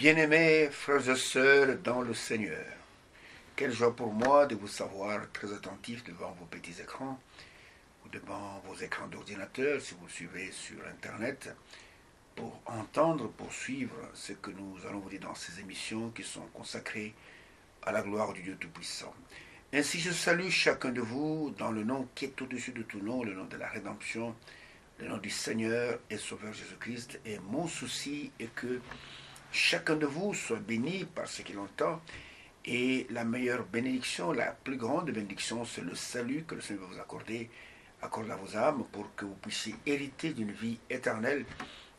Bien-aimés frères et sœurs dans le Seigneur, quelle joie pour moi de vous savoir très attentifs devant vos petits écrans ou devant vos écrans d'ordinateur si vous le suivez sur Internet pour entendre, pour suivre ce que nous allons vous dire dans ces émissions qui sont consacrées à la gloire du Dieu Tout-Puissant. Ainsi je salue chacun de vous dans le nom qui est au-dessus de tout nom, le nom de la rédemption, le nom du Seigneur et Sauveur Jésus-Christ. Et mon souci est que chacun de vous soit béni par ce qu'il entend. Et la meilleure bénédiction, la plus grande bénédiction, c'est le salut que le Seigneur va vous accorder, accorde à vos âmes pour que vous puissiez hériter d'une vie éternelle.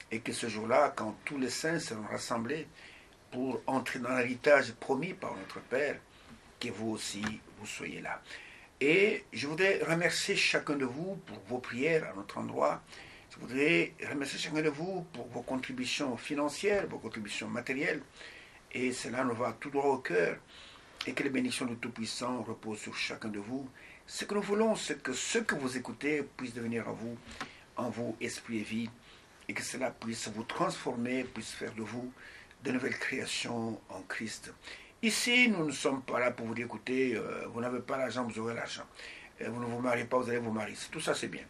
Et que ce jour-là, quand tous les saints seront rassemblés pour entrer dans l'héritage promis par notre Père, que vous aussi, vous soyez là. Et je voudrais remercier chacun de vous pour vos prières à notre endroit. Je voudrais remercier chacun de vous pour vos contributions financières, vos contributions matérielles. Et cela nous va tout droit au cœur. Et que les bénédictions du Tout-Puissant reposent sur chacun de vous. Ce que nous voulons, c'est que ce que vous écoutez puisse devenir en vous, esprit et vie. Et que cela puisse vous transformer, puisse faire de vous de nouvelles créations en Christ. Ici, nous ne sommes pas là pour vous dire, écoutez, vous n'avez pas l'argent, vous aurez l'argent. Vous ne vous mariez pas, vous allez vous marier. Tout ça, c'est bien.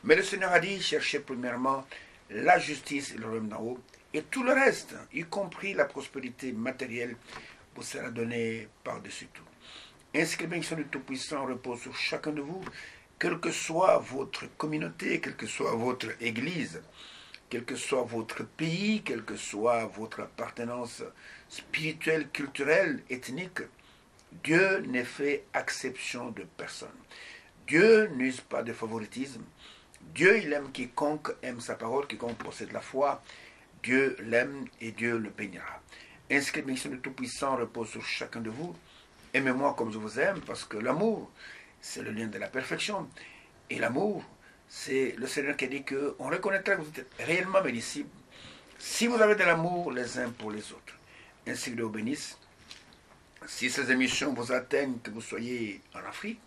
Mais le Seigneur a dit, cherchez premièrement la justice et le royaume d'en haut. Et tout le reste, y compris la prospérité matérielle, vous sera donné par-dessus tout. Ainsi que la bénédiction du Tout-Puissant repose sur chacun de vous, quelle que soit votre communauté, quelle que soit votre église, quel que soit votre pays, quelle que soit votre appartenance spirituelle, culturelle, ethnique, Dieu n'est fait exception de personne. Dieu n'use pas de favoritisme. Dieu, il aime quiconque aime sa parole, quiconque possède la foi. Dieu l'aime et Dieu le bénira. Ainsi que la bénédiction du Tout-Puissant repose sur chacun de vous. Aimez-moi comme je vous aime, parce que l'amour, c'est le lien de la perfection. Et l'amour, c'est le Seigneur qui a dit qu'on reconnaîtra que vous êtes réellement mes disciples si vous avez de l'amour les uns pour les autres. Ainsi que Dieu vous bénisse. Si ces émissions vous atteignent, que vous soyez en Afrique,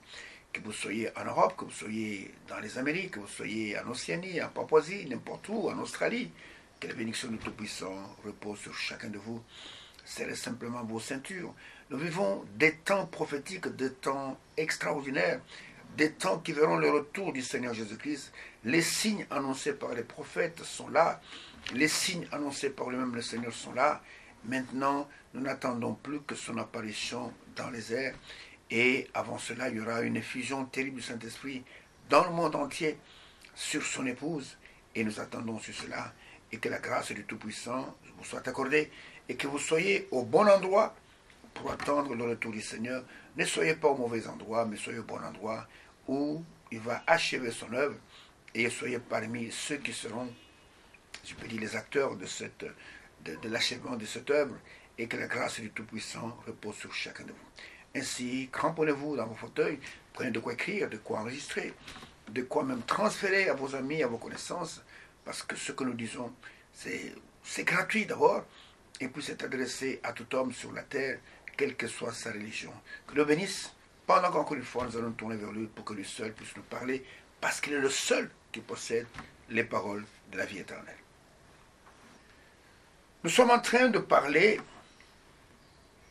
que vous soyez en Europe, que vous soyez dans les Amériques, que vous soyez en Océanie, en Papouasie, n'importe où, en Australie, que la bénédiction du Tout-Puissant repose sur chacun de vous. Serrez simplement vos ceintures. Nous vivons des temps prophétiques, des temps extraordinaires, des temps qui verront le retour du Seigneur Jésus-Christ. Les signes annoncés par les prophètes sont là. Les signes annoncés par lui-même le Seigneur sont là. Maintenant, nous n'attendons plus que son apparition dans les airs. Et avant cela, il y aura une effusion terrible du Saint-Esprit dans le monde entier sur son épouse. Et nous attendons sur cela. Et que la grâce du Tout-Puissant vous soit accordée. Et que vous soyez au bon endroit pour attendre le retour du Seigneur. Ne soyez pas au mauvais endroit, mais soyez au bon endroit où il va achever son œuvre. Et soyez parmi ceux qui seront, je peux dire, les acteurs de l'achèvement de cette œuvre. Et que la grâce du Tout-Puissant repose sur chacun de vous. Ainsi, cramponnez-vous dans vos fauteuils, prenez de quoi écrire, de quoi enregistrer, de quoi même transférer à vos amis, à vos connaissances, parce que ce que nous disons, c'est gratuit d'abord, et puis c'est adressé à tout homme sur la terre, quelle que soit sa religion. Que Dieu bénisse. Pendant qu'encore une fois, nous allons tourner vers lui pour que lui seul puisse nous parler, parce qu'il est le seul qui possède les paroles de la vie éternelle. Nous sommes en train de parler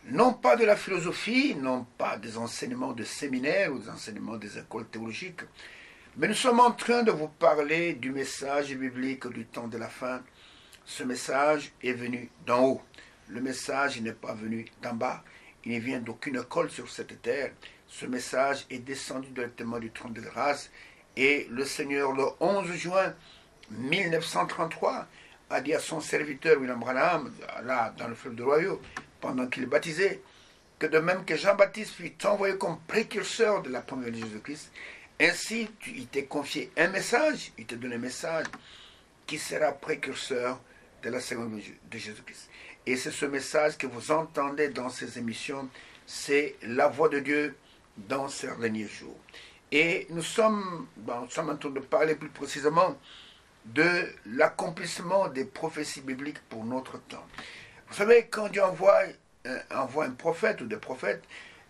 non pas de la philosophie, non pas des enseignements de séminaires ou des enseignements des écoles théologiques, mais nous sommes en train de vous parler du message biblique du temps de la fin. Ce message est venu d'en haut. Le message n'est pas venu d'en bas. Il ne vient d'aucune école sur cette terre. Ce message est descendu directement du trône de grâce. Et le Seigneur, le 11 juin 1933, a dit à son serviteur William Branham, là dans le fleuve de l'Ohio, pendant qu'il est baptisé, que de même que Jean-Baptiste fut envoyé comme précurseur de la première de Jésus-Christ, ainsi il t'est confié un message, il te donne un message qui sera précurseur de la seconde de Jésus-Christ. Et c'est ce message que vous entendez dans ces émissions, c'est la voix de Dieu dans ces derniers jours. Et nous sommes en train de parler plus précisément de l'accomplissement des prophéties bibliques pour notre temps. Vous savez, quand Dieu envoie un prophète ou des prophètes,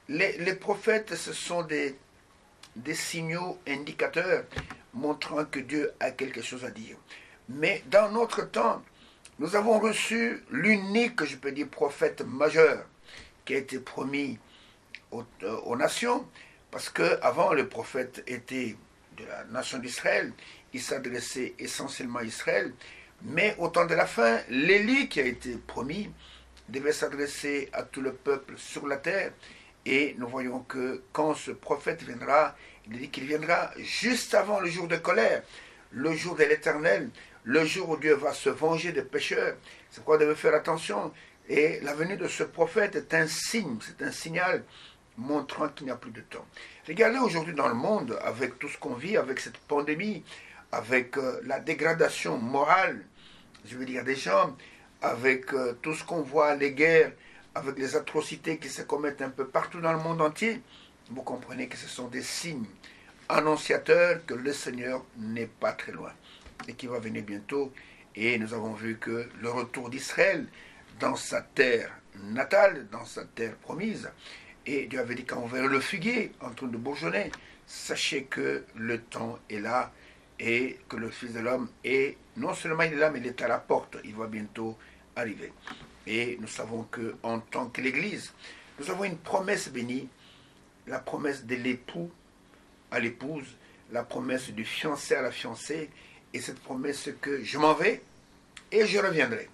les prophètes, ce sont des signaux indicateurs montrant que Dieu a quelque chose à dire. Mais dans notre temps, nous avons reçu l'unique, je peux dire, prophète majeur qui a été promis aux nations, parce qu'avant le prophète était de la nation d'Israël, il s'adressait essentiellement à Israël, mais au temps de la fin, l'Élie qui a été promis devait s'adresser à tout le peuple sur la terre, et nous voyons que quand ce prophète viendra, il dit qu'il viendra juste avant le jour de colère, le jour de l'Éternel, le jour où Dieu va se venger des pécheurs. C'est pourquoi on devait faire attention. Et la venue de ce prophète est un signe, c'est un signal montrant qu'il n'y a plus de temps. Regardez aujourd'hui dans le monde, avec tout ce qu'on vit, avec cette pandémie, avec la dégradation morale, je veux dire des gens, avec tout ce qu'on voit, les guerres, avec les atrocités qui se commettent un peu partout dans le monde entier, vous comprenez que ce sont des signes annonciateurs que le Seigneur n'est pas très loin et qu'il va venir bientôt. Et nous avons vu que le retour d'Israël dans sa terre natale, dans sa terre promise, et Dieu avait dit quand on verra le figuier en train de bourgeonner, sachez que le temps est là et que le Fils de l'homme est, non seulement il est là, mais il est à la porte, il va bientôt arriver. Et nous savons qu'en tant que l'Église, nous avons une promesse bénie, la promesse de l'époux à l'épouse, la promesse du fiancé à la fiancée, et cette promesse que je m'en vais et je reviendrai.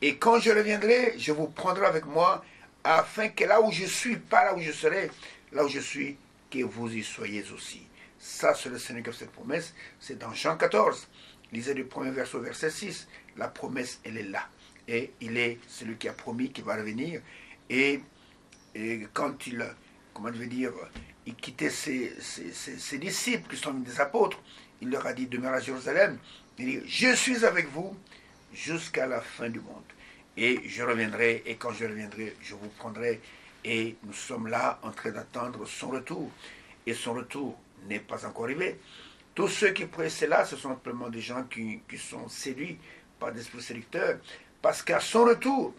Et quand je reviendrai, je vous prendrai avec moi, afin que là où je suis, pas là où je serai, là où je suis, que vous y soyez aussi. Ça, c'est le Seigneur qui a fait cette promesse. C'est dans Jean 14. Lisez du premier verset au verset 6. La promesse, elle est là. Et il est celui qui a promis qu'il va revenir. Et quand il, comment je vais dire, il quittait ses disciples qui sont des apôtres, il leur a dit, demeurez à Jérusalem. Il dit, je suis avec vous jusqu'à la fin du monde. Et je reviendrai, et quand je reviendrai, je vous prendrai. Et nous sommes là en train d'attendre son retour. Et son retour n'est pas encore arrivé. Tous ceux qui pressaient là, ce sont simplement des gens qui sont séduits par des esprits séducteurs. Parce qu'à son retour,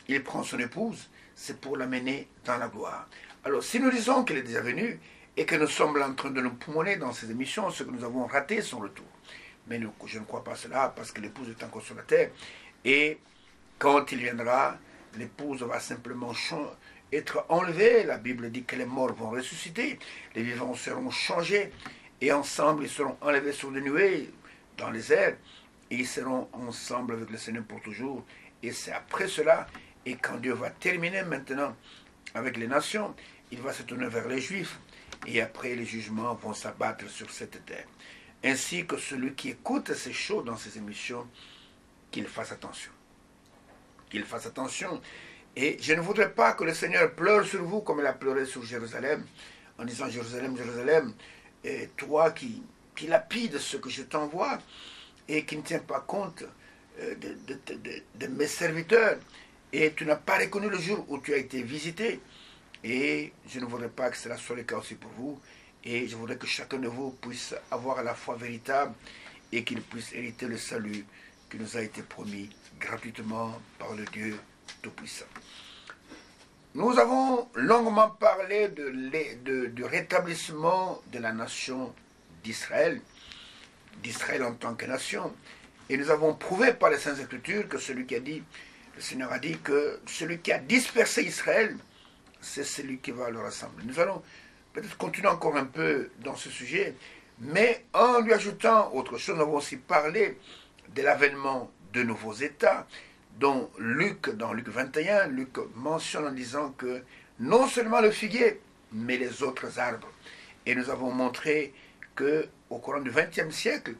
il prend son épouse, c'est pour l'amener dans la gloire. Alors, si nous disons qu'il est déjà venu, et que nous sommes là en train de nous poumonner dans ces émissions, c'est que nous avons raté son retour. Mais je ne crois pas cela, parce que l'épouse est encore sur la terre. Et quand il viendra, l'épouse va simplement être enlevée. La Bible dit que les morts vont ressusciter, les vivants seront changés, et ensemble ils seront enlevés sur les nuées, dans les airs, et ils seront ensemble avec le Seigneur pour toujours. Et c'est après cela, et quand Dieu va terminer maintenant avec les nations, il va se tourner vers les Juifs, et après les jugements vont s'abattre sur cette terre. Ainsi que celui qui écoute ces choses dans ces émissions, qu'il fasse attention. Qu'il fasse attention. Et je ne voudrais pas que le Seigneur pleure sur vous comme il a pleuré sur Jérusalem, en disant Jérusalem, Jérusalem, et toi qui lapides ce que je t'envoie, et qui ne tiens pas compte de mes serviteurs, et tu n'as pas reconnu le jour où tu as été visité. Et je ne voudrais pas que cela soit le cas aussi pour vous. Et je voudrais que chacun de vous puisse avoir la foi véritable et qu'il puisse hériter le salut qui nous a été promis gratuitement par le Dieu Tout-Puissant. Nous avons longuement parlé du rétablissement de la nation d'Israël en tant que nation. Et nous avons prouvé par les Saintes Écritures que celui qui a dit, le Seigneur a dit que celui qui a dispersé Israël, c'est celui qui va le rassembler. Nous allons peut-être continuer encore un peu dans ce sujet, mais en lui ajoutant autre chose, nous avons aussi parlé de l'avènement de nouveaux États, dont dans Luc 21, Luc mentionne en disant que non seulement le figuier, mais les autres arbres. Et nous avons montré qu'au courant du XXe siècle,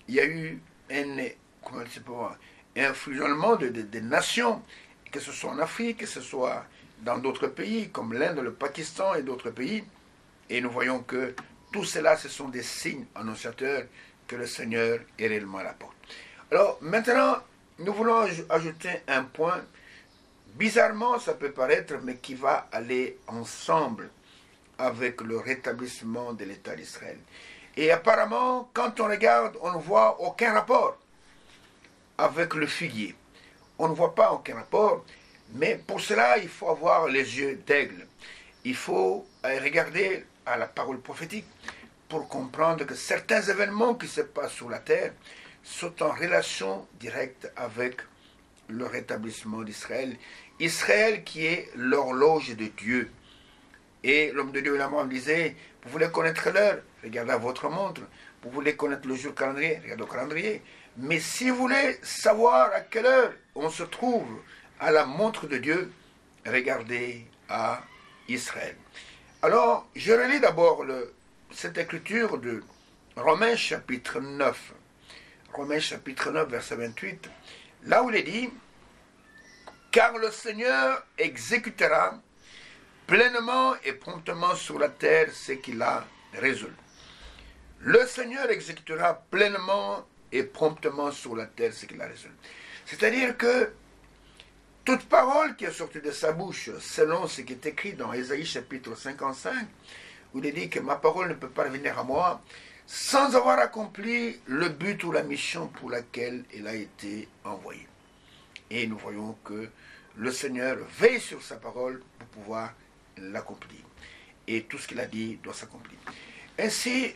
il y a eu un fusionnement de nations, que ce soit en Afrique, que ce soit dans d'autres pays, comme l'Inde, le Pakistan et d'autres pays. Et nous voyons que tout cela, ce sont des signes annonciateurs que le Seigneur est réellement à la porte. Alors, maintenant, nous voulons ajouter un point. Bizarrement, ça peut paraître, mais qui va aller ensemble avec le rétablissement de l'État d'Israël. Et apparemment, quand on regarde, on ne voit aucun rapport avec le figuier. On ne voit pas aucun rapport, mais pour cela, il faut avoir les yeux d'aigle. Il faut regarder à la parole prophétique pour comprendre que certains événements qui se passent sur la terre sont en relation directe avec le rétablissement d'Israël. Israël qui est l'horloge de Dieu. Et l'homme de Dieu, l'amant, disait, vous voulez connaître l'heure, regardez à votre montre. Vous voulez connaître le jour calendrier, regardez au calendrier. Mais si vous voulez savoir à quelle heure on se trouve à la montre de Dieu, regardez à Israël. Alors, je relis d'abord cette écriture de Romains chapitre 9. Romains chapitre 9, verset 28. Là où il est dit, car le Seigneur exécutera pleinement et promptement sur la terre ce qu'il a résolu. Le Seigneur exécutera pleinement et promptement sur la terre ce qu'il a résolu. C'est-à-dire que toute parole qui est sortie de sa bouche, selon ce qui est écrit dans Ésaïe chapitre 55, où il est dit que ma parole ne peut pas venir à moi sans avoir accompli le but ou la mission pour laquelle elle a été envoyée. Et nous voyons que le Seigneur veille sur sa parole pour pouvoir l'accomplir. Et tout ce qu'il a dit doit s'accomplir. Ainsi,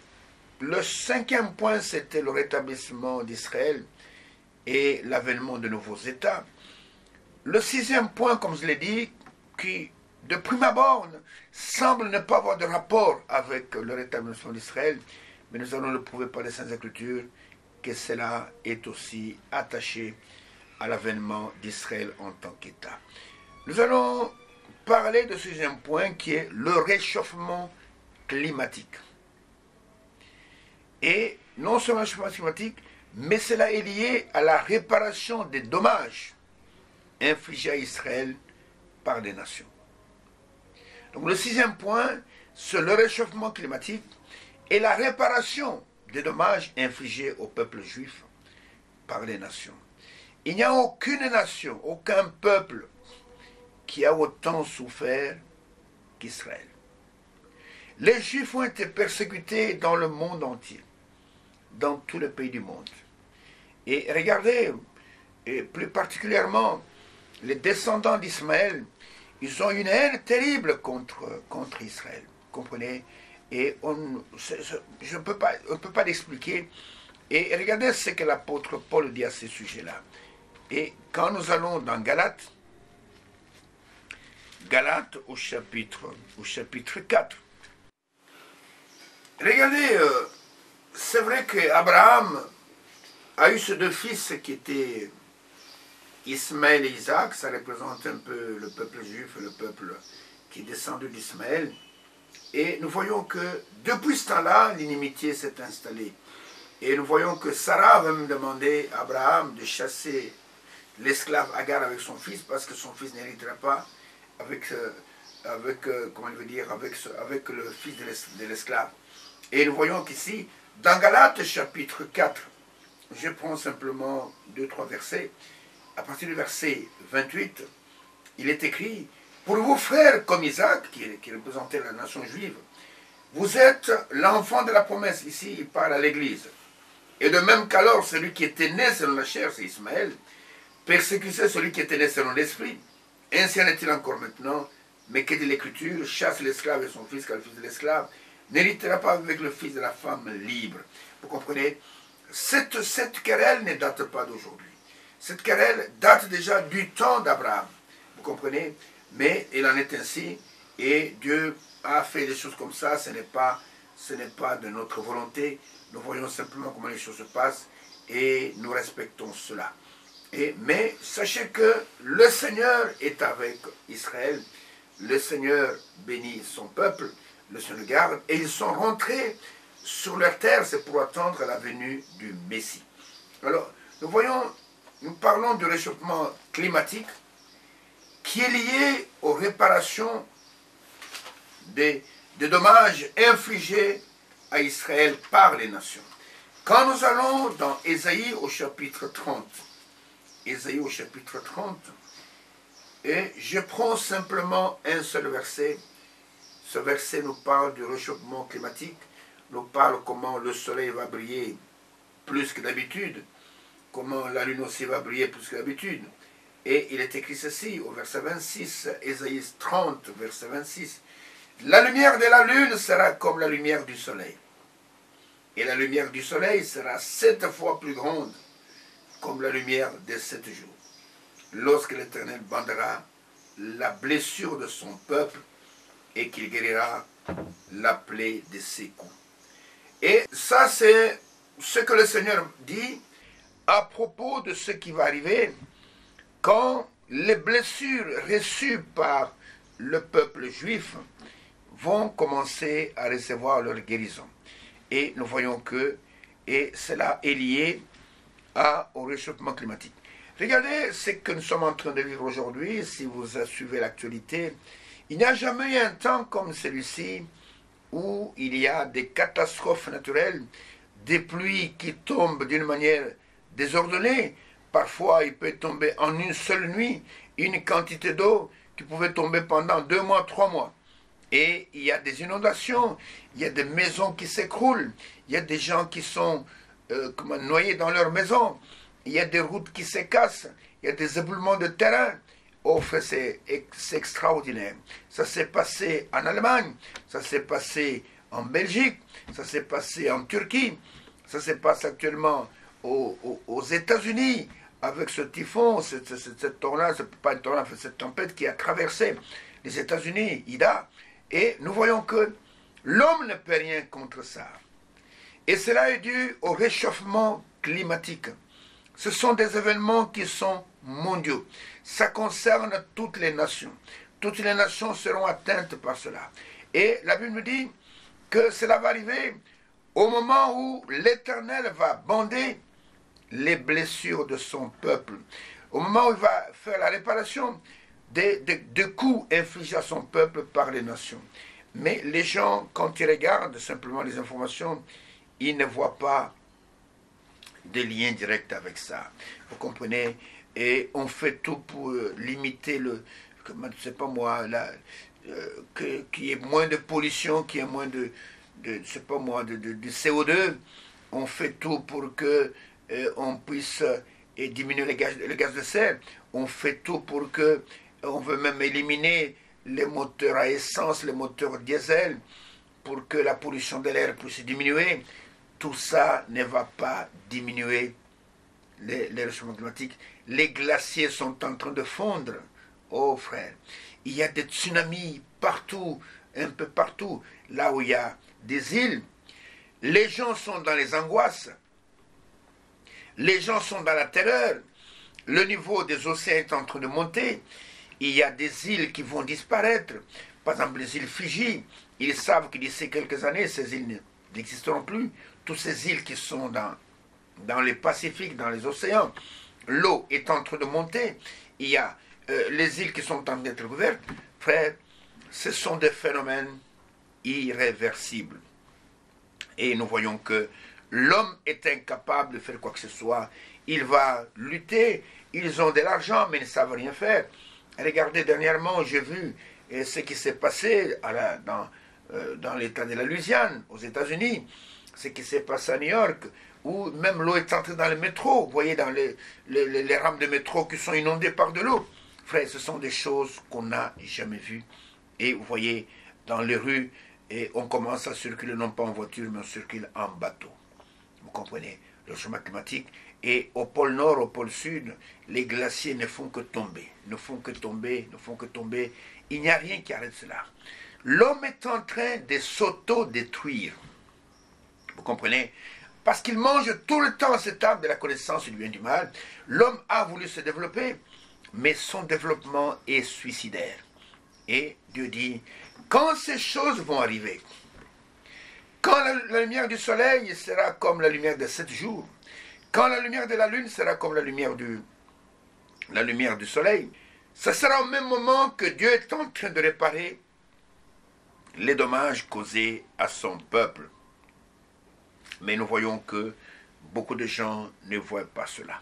le 5e point, c'était le rétablissement d'Israël et l'avènement de nouveaux États. Le 6e point, comme je l'ai dit, qui de prime abord semble ne pas avoir de rapport avec le rétablissement d'Israël, mais nous allons le prouver par les Saintes Écritures que cela est aussi attaché à l'avènement d'Israël en tant qu'État. Nous allons parler de ce 6e point qui est le réchauffement climatique. Et non seulement le réchauffement climatique, mais cela est lié à la réparation des dommages infligés à Israël par les nations. Donc le 6e point, c'est le réchauffement climatique et la réparation des dommages infligés au peuple juif par les nations. Il n'y a aucune nation, aucun peuple qui a autant souffert qu'Israël. Les Juifs ont été persécutés dans le monde entier, dans tous les pays du monde. Et regardez, et plus particulièrement, les descendants d'Ismaël, ils ont une haine terrible contre Israël. Vous comprenez? Et on ne peut pas l'expliquer. Et regardez ce que l'apôtre Paul dit à ce sujet-là. Et quand nous allons dans Galates au chapitre 4, regardez, c'est vrai qu'Abraham a eu ces deux fils qui étaient Ismaël et Isaac. Ça représente un peu le peuple juif, le peuple qui est descendu d'Ismaël. Et nous voyons que depuis ce temps-là, l'inimitié s'est installée. Et nous voyons que Sarah va même demander à Abraham de chasser l'esclave Agar avec son fils, parce que son fils n'héritera pas avec le fils de l'esclave. Et nous voyons qu'ici, dans Galates chapitre 4, je prends simplement 2-3 versets. À partir du verset 28, il est écrit, pour vous frères comme Isaac, qui représentait la nation juive, vous êtes l'enfant de la promesse. Ici, il parle à l'Église. Et de même qu'alors, celui qui était né selon la chair, c'est Ismaël, persécutait celui qui était né selon l'esprit. Ainsi en est-il encore maintenant, mais que dit l'Écriture, chasse l'esclave et son fils, car le fils de l'esclave n'héritera pas avec le fils de la femme libre. Vous comprenez? Cette querelle ne date pas d'aujourd'hui. Cette querelle date déjà du temps d'Abraham. Vous comprenez? Mais il en est ainsi, et Dieu a fait des choses comme ça. Ce n'est pas de notre volonté. Nous voyons simplement comment les choses se passent, et nous respectons cela. Mais sachez que le Seigneur est avec Israël. Le Seigneur bénit son peuple, le Seigneur le garde, et ils sont rentrés sur leur terre, c'est pour attendre la venue du Messie. Alors, nous parlons du réchauffement climatique qui est lié aux réparations des dommages infligés à Israël par les nations. Quand nous allons dans Ésaïe au chapitre 30, Ésaïe au chapitre 30, et je prends simplement un seul verset. Ce verset nous parle du réchauffement climatique, nous parle comment le soleil va briller plus que d'habitude, comment la lune aussi va briller plus que d'habitude. Et il est écrit ceci au verset 26, Ésaïe 30, verset 26. La lumière de la lune sera comme la lumière du soleil. Et la lumière du soleil sera 7 fois plus grande comme la lumière des 7 jours. lorsque l'Éternel bandera la blessure de son peuple et qu'il guérira la plaie de ses coups. Et ça, c'est ce que le Seigneur dit à propos de ce qui va arriver quand les blessures reçues par le peuple juif vont commencer à recevoir leur guérison. Et nous voyons que cela est lié au réchauffement climatique. Regardez ce que nous sommes en train de vivre aujourd'hui, si vous suivez l'actualité. Il n'y a jamais eu un temps comme celui-ci où il y a des catastrophes naturelles, des pluies qui tombent d'une manière désordonnée. Parfois, il peut tomber en une seule nuit une quantité d'eau qui pouvait tomber pendant 2 mois, 3 mois. Et il y a des inondations, il y a des maisons qui s'écroulent, il y a des gens qui sont noyés dans leur maison, il y a des routes qui se cassent, il y a des éboulements de terrain. Oh, c'est extraordinaire. Ça s'est passé en Allemagne, ça s'est passé en Belgique, ça s'est passé en Turquie, ça se passe actuellement aux États-Unis avec ce typhon, cette tornade, pas une tornade, cette tempête qui a traversé les États-Unis, Ida. Et nous voyons que l'homme ne peut rien contre ça. Et cela est dû au réchauffement climatique. Ce sont des événements qui sont mondiaux. Ça concerne toutes les nations. Toutes les nations seront atteintes par cela. Et la Bible nous dit que cela va arriver au moment où l'Éternel va bander les blessures de son peuple. Au moment où il va faire la réparation des coups infligés à son peuple par les nations. Mais les gens, quand ils regardent simplement les informations, ils ne voient pas de lien direct avec ça. Vous comprenez? Et on fait tout pour limiter je sais pas moi, qu'il y ait moins de pollution, qu'il y ait moins de je sais pas moi, de CO2. On fait tout pour que on puisse diminuer le gaz de serre. On fait tout pour que on veut même éliminer les moteurs à essence, les moteurs diesel, pour que la pollution de l'air puisse diminuer. Tout ça ne va pas diminuer les réchauffements climatiques. Les glaciers sont en train de fondre. Oh frère, il y a des tsunamis partout, un peu partout, là où il y a des îles. Les gens sont dans les angoisses. Les gens sont dans la terreur. Le niveau des océans est en train de monter. Il y a des îles qui vont disparaître. Par exemple, les îles Fidji. Ils savent que d'ici quelques années, ces îles n'existeront plus. Toutes ces îles qui sont dans les Pacifiques, dans les océans, l'eau est en train de monter. Il y a les îles qui sont en train d'être couvertes. Frère, ce sont des phénomènes irréversibles. Et nous voyons que l'homme est incapable de faire quoi que ce soit. Il va lutter. Ils ont de l'argent, mais ils ne savent rien faire. Regardez, dernièrement, j'ai vu ce qui s'est passé dans l'état de la Louisiane, aux États-Unis. Ce qui s'est passé à New York, où même l'eau est entrée dans le métro. Vous voyez, dans les rames de métro qui sont inondées par de l'eau. Frère, ce sont des choses qu'on n'a jamais vues. Et vous voyez, dans les rues, on commence à circuler non pas en voiture, mais on circule en bateau. Vous comprenez? Le changement climatique. Et au pôle Nord, au pôle Sud, les glaciers ne font que tomber. Ne font que tomber, ne font que tomber. Il n'y a rien qui arrête cela. L'homme est en train de s'auto-détruire. Vous comprenez? Parce qu'il mange tout le temps cet arbre de la connaissance du bien et du mal. L'homme a voulu se développer, mais son développement est suicidaire. Et Dieu dit, quand ces choses vont arriver, quand la lumière du soleil sera comme la lumière de 7 jours, quand la lumière de la lune sera comme la lumière du soleil, ce sera au même moment que Dieu est en train de réparer les dommages causés à son peuple. Mais nous voyons que beaucoup de gens ne voient pas cela.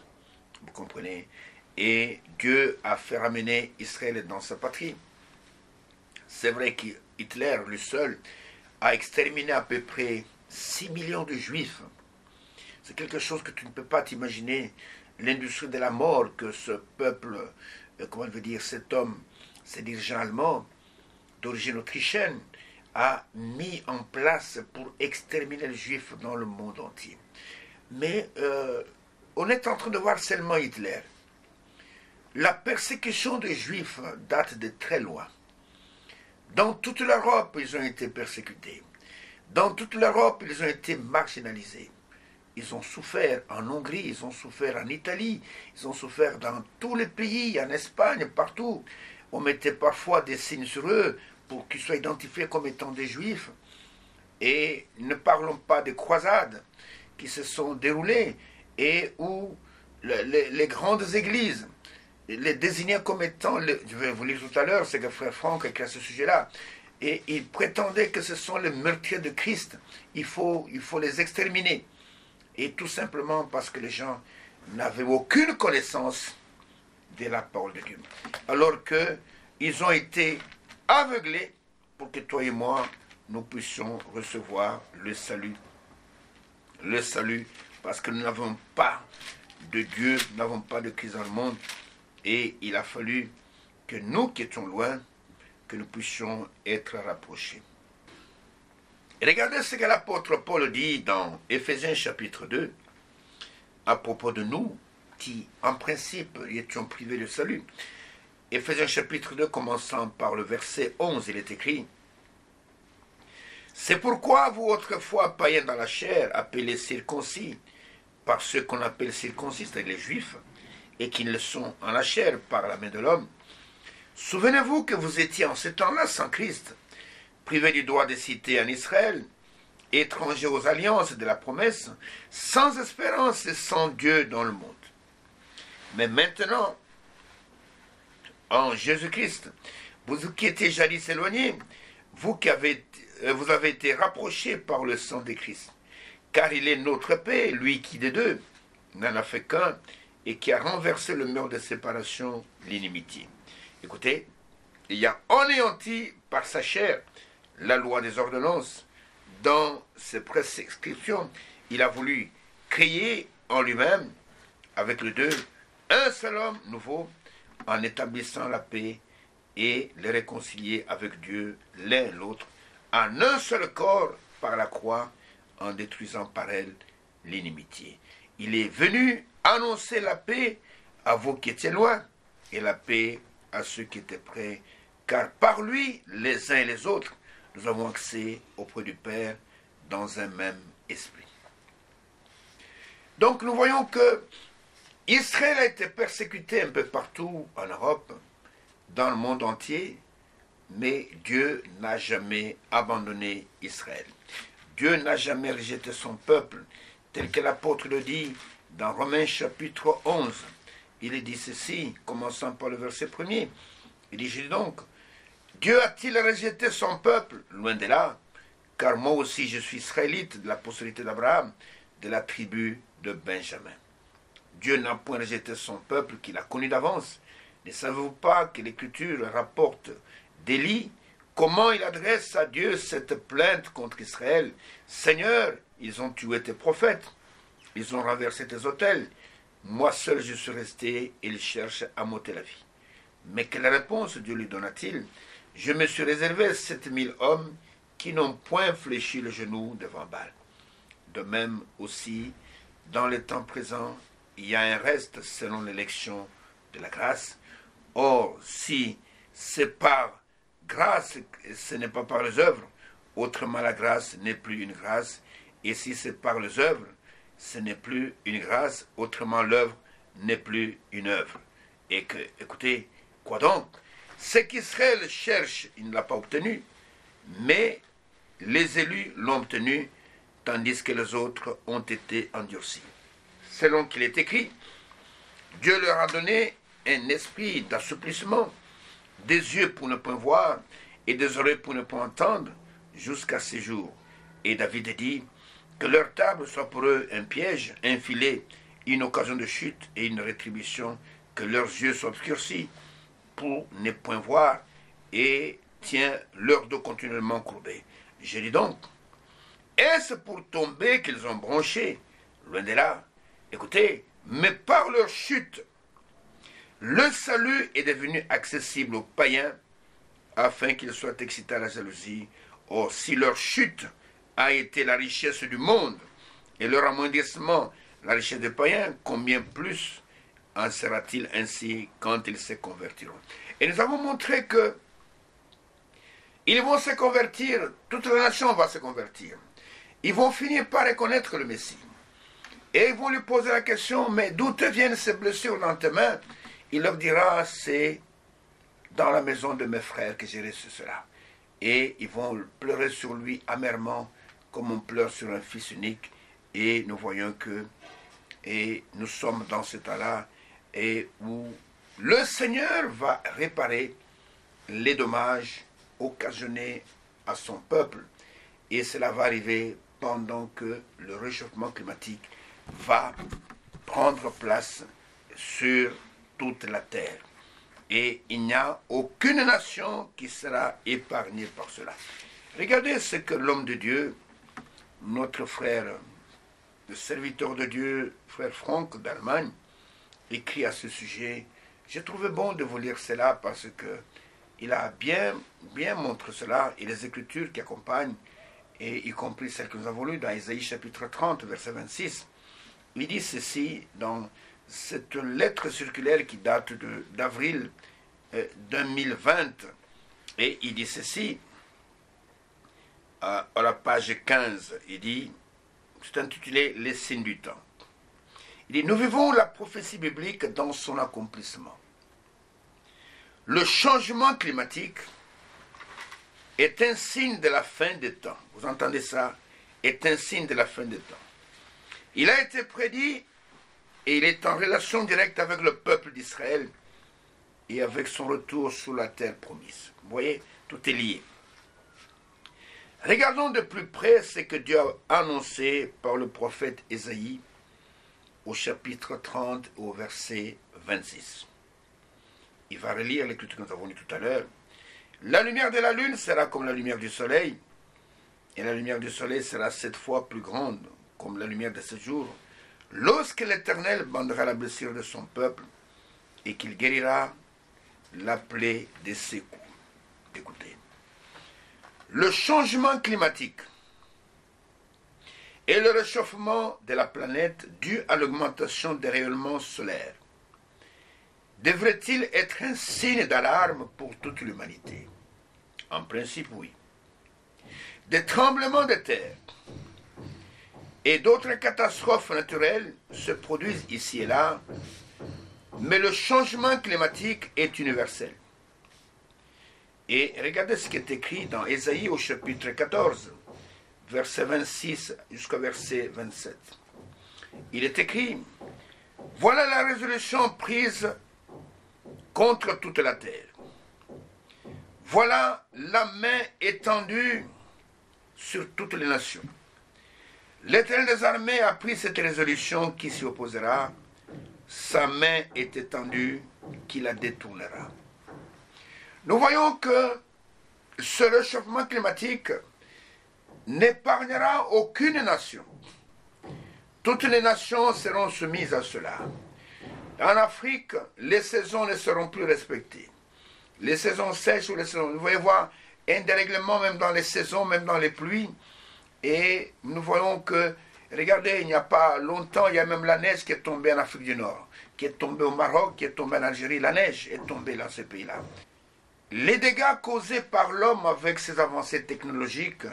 Vous comprenez? Et Dieu a fait ramener Israël dans sa patrie. C'est vrai qu'Hitler, lui seul, a exterminé à peu près 6 millions de Juifs. C'est quelque chose que tu ne peux pas t'imaginer. L'industrie de la mort que ce peuple, comment je veux dire, cet homme, ces dirigeants allemands, d'origine autrichienne, a mis en place pour exterminer les Juifs dans le monde entier. Mais on est en train de voir seulement Hitler. La persécution des Juifs date de très loin. Dans toute l'Europe, ils ont été persécutés. Dans toute l'Europe, ils ont été marginalisés. Ils ont souffert en Hongrie, ils ont souffert en Italie, ils ont souffert dans tous les pays, en Espagne, partout. On mettait parfois des signes sur eux pour qu'ils soient identifiés comme étant des Juifs. Et ne parlons pas des croisades qui se sont déroulées et où les grandes églises les désignaient comme étant, je vais vous lire tout à l'heure, c'est que frère Franck a écrit à ce sujet-là, et ils prétendaient que ce sont les meurtriers de Christ, il faut les exterminer. Et tout simplement parce que les gens n'avaient aucune connaissance de la parole de Dieu. Alors qu'ils ont été aveuglés pour que toi et moi, nous puissions recevoir le salut. Le salut, parce que nous n'avons pas de Dieu, nous n'avons pas de Christ dans le monde. Et il a fallu que nous qui étions loin, que nous puissions être rapprochés. Et regardez ce que l'apôtre Paul dit dans Éphésiens chapitre 2, à propos de nous, qui en principe étions privés de salut. Éphésiens chapitre 2, commençant par le verset 11, il est écrit: c'est pourquoi vous autrefois païens dans la chair, appelés circoncis, par ceux qu'on appelle circoncis, c'est-à-dire les Juifs, et qui le sont en la chair par la main de l'homme, souvenez-vous que vous étiez en ce temps-là sans Christ, privés du droit de cité en Israël, étrangers aux alliances de la promesse, sans espérance et sans Dieu dans le monde. Mais maintenant, en Jésus-Christ, vous qui étiez jadis éloignés, vous avez été rapprochés par le sang de Christ, car il est notre paix, lui qui des deux n'en a fait qu'un, et qui a renversé le mur de séparation, l'inimitié. Écoutez, il a anéanti par sa chair la loi des ordonnances. Dans ses prescriptions, il a voulu créer en lui-même, avec les deux, un seul homme nouveau, en établissant la paix et les réconcilier avec Dieu l'un l'autre, en un seul corps par la croix, en détruisant par elle l'inimitié. Il est venu annoncer la paix à vous qui étiez loin, et la paix à ceux qui étaient près, car par lui, les uns et les autres, nous avons accès auprès du Père dans un même esprit. Donc nous voyons que Israël a été persécuté un peu partout en Europe, dans le monde entier, mais Dieu n'a jamais abandonné Israël. Dieu n'a jamais rejeté son peuple, tel que l'apôtre le dit dans Romains chapitre 11. Il est dit ceci, commençant par le verset 1er. Il dit, je dis donc, Dieu a-t-il rejeté son peuple? Loin de là, car moi aussi je suis israélite de la postérité d'Abraham, de la tribu de Benjamin. Dieu n'a point rejeté son peuple qu'il a connu d'avance. Ne savez-vous pas que l'Écriture rapporte d'Élie comment il adresse à Dieu cette plainte contre Israël? Seigneur, ils ont tué tes prophètes, ils ont renversé tes autels. Moi seul je suis resté et ils cherchent à m'ôter la vie. Mais quelle réponse Dieu lui donna-t-il? Je me suis réservé 7000 hommes qui n'ont point fléchi le genou devant Baal. De même aussi, dans les temps présents, il y a un reste selon l'élection de la grâce. Or, si c'est par grâce, ce n'est pas par les œuvres, autrement la grâce n'est plus une grâce, et si c'est par les œuvres, ce n'est plus une grâce, autrement l'œuvre n'est plus une œuvre. Et que, écoutez, quoi donc? Ce qu'Israël cherche, il ne l'a pas obtenu, mais les élus l'ont obtenu, tandis que les autres ont été endurcis. Selon qu'il est écrit, Dieu leur a donné un esprit d'assouplissement, des yeux pour ne point voir et des oreilles pour ne point entendre, jusqu'à ces jours. Et David dit que leur table soit pour eux un piège, un filet, une occasion de chute et une rétribution, que leurs yeux soient obscurcis pour ne point voir et tient leur dos continuellement courbé. Je dis donc, est-ce pour tomber qu'ils ont bronché? Loin de là. Écoutez, mais par leur chute, le salut est devenu accessible aux païens afin qu'ils soient excités à la jalousie. Or, si leur chute a été la richesse du monde et leur amoindrissement la richesse des païens, combien plus en sera-t-il ainsi quand ils se convertiront. Et nous avons montré que ils vont se convertir, toute la nation va se convertir. Ils vont finir par reconnaître le Messie. Et ils vont lui poser la question, mais d'où te viennent ces blessures dans tes mains? Il leur dira, c'est dans la maison de mes frères que j'ai reçu cela. Et ils vont pleurer sur lui amèrement, comme on pleure sur un fils unique. Et nous voyons que, et nous sommes dans ce temps-là, et où le Seigneur va réparer les dommages occasionnés à son peuple. Et cela va arriver pendant que le réchauffement climatique va prendre place sur toute la terre. Et il n'y a aucune nation qui sera épargnée par cela. Regardez ce que l'homme de Dieu, notre frère, le serviteur de Dieu, frère Franck d'Allemagne, écrit à ce sujet. J'ai trouvé bon de vous lire cela parce que il a bien montré cela et les Écritures qui accompagnent, et y compris celles que nous avons lues dans Ésaïe chapitre 30, verset 26. Il dit ceci dans cette lettre circulaire qui date d'avril 2020, et il dit ceci à la page 15, il dit, c'est intitulé « Les signes du temps ». Il dit, nous vivons la prophétie biblique dans son accomplissement. Le changement climatique est un signe de la fin des temps. Vous entendez ça? Est un signe de la fin des temps. Il a été prédit et il est en relation directe avec le peuple d'Israël et avec son retour sur la terre promise. Vous voyez, tout est lié. Regardons de plus près ce que Dieu a annoncé par le prophète Ésaïe au chapitre 30 au verset 26. Il va relire l'écriture que nous avons lue tout à l'heure. La lumière de la lune sera comme la lumière du soleil, et la lumière du soleil sera 7 fois plus grande, comme la lumière de ce jour, lorsque l'Éternel bandera la blessure de son peuple, et qu'il guérira la plaie de ses coups. Écoutez, le changement climatique et le réchauffement de la planète dû à l'augmentation des rayonnements solaires devrait-il être un signe d'alarme pour toute l'humanité? En principe, oui. Des tremblements de terre et d'autres catastrophes naturelles se produisent ici et là, mais le changement climatique est universel. Et regardez ce qui est écrit dans Ésaïe au chapitre 14, verset 26 jusqu'au verset 27. Il est écrit, « Voilà la résolution prise contre toute la terre. Voilà la main étendue sur toutes les nations. L'Éternel des armées a pris cette résolution qui s'y opposera. Sa main est étendue qui la détournera. » Nous voyons que ce réchauffement climatique n'épargnera aucune nation. Toutes les nations seront soumises à cela. En Afrique, les saisons ne seront plus respectées. Les saisons sèches ou les saisons... Vous voyez voir un dérèglement même dans les saisons, même dans les pluies. Et nous voyons que, regardez, il n'y a pas longtemps, il y a même la neige qui est tombée en Afrique du Nord, qui est tombée au Maroc, qui est tombée en Algérie. La neige est tombée dans ces pays-là. Les dégâts causés par l'homme avec ses avancées technologiques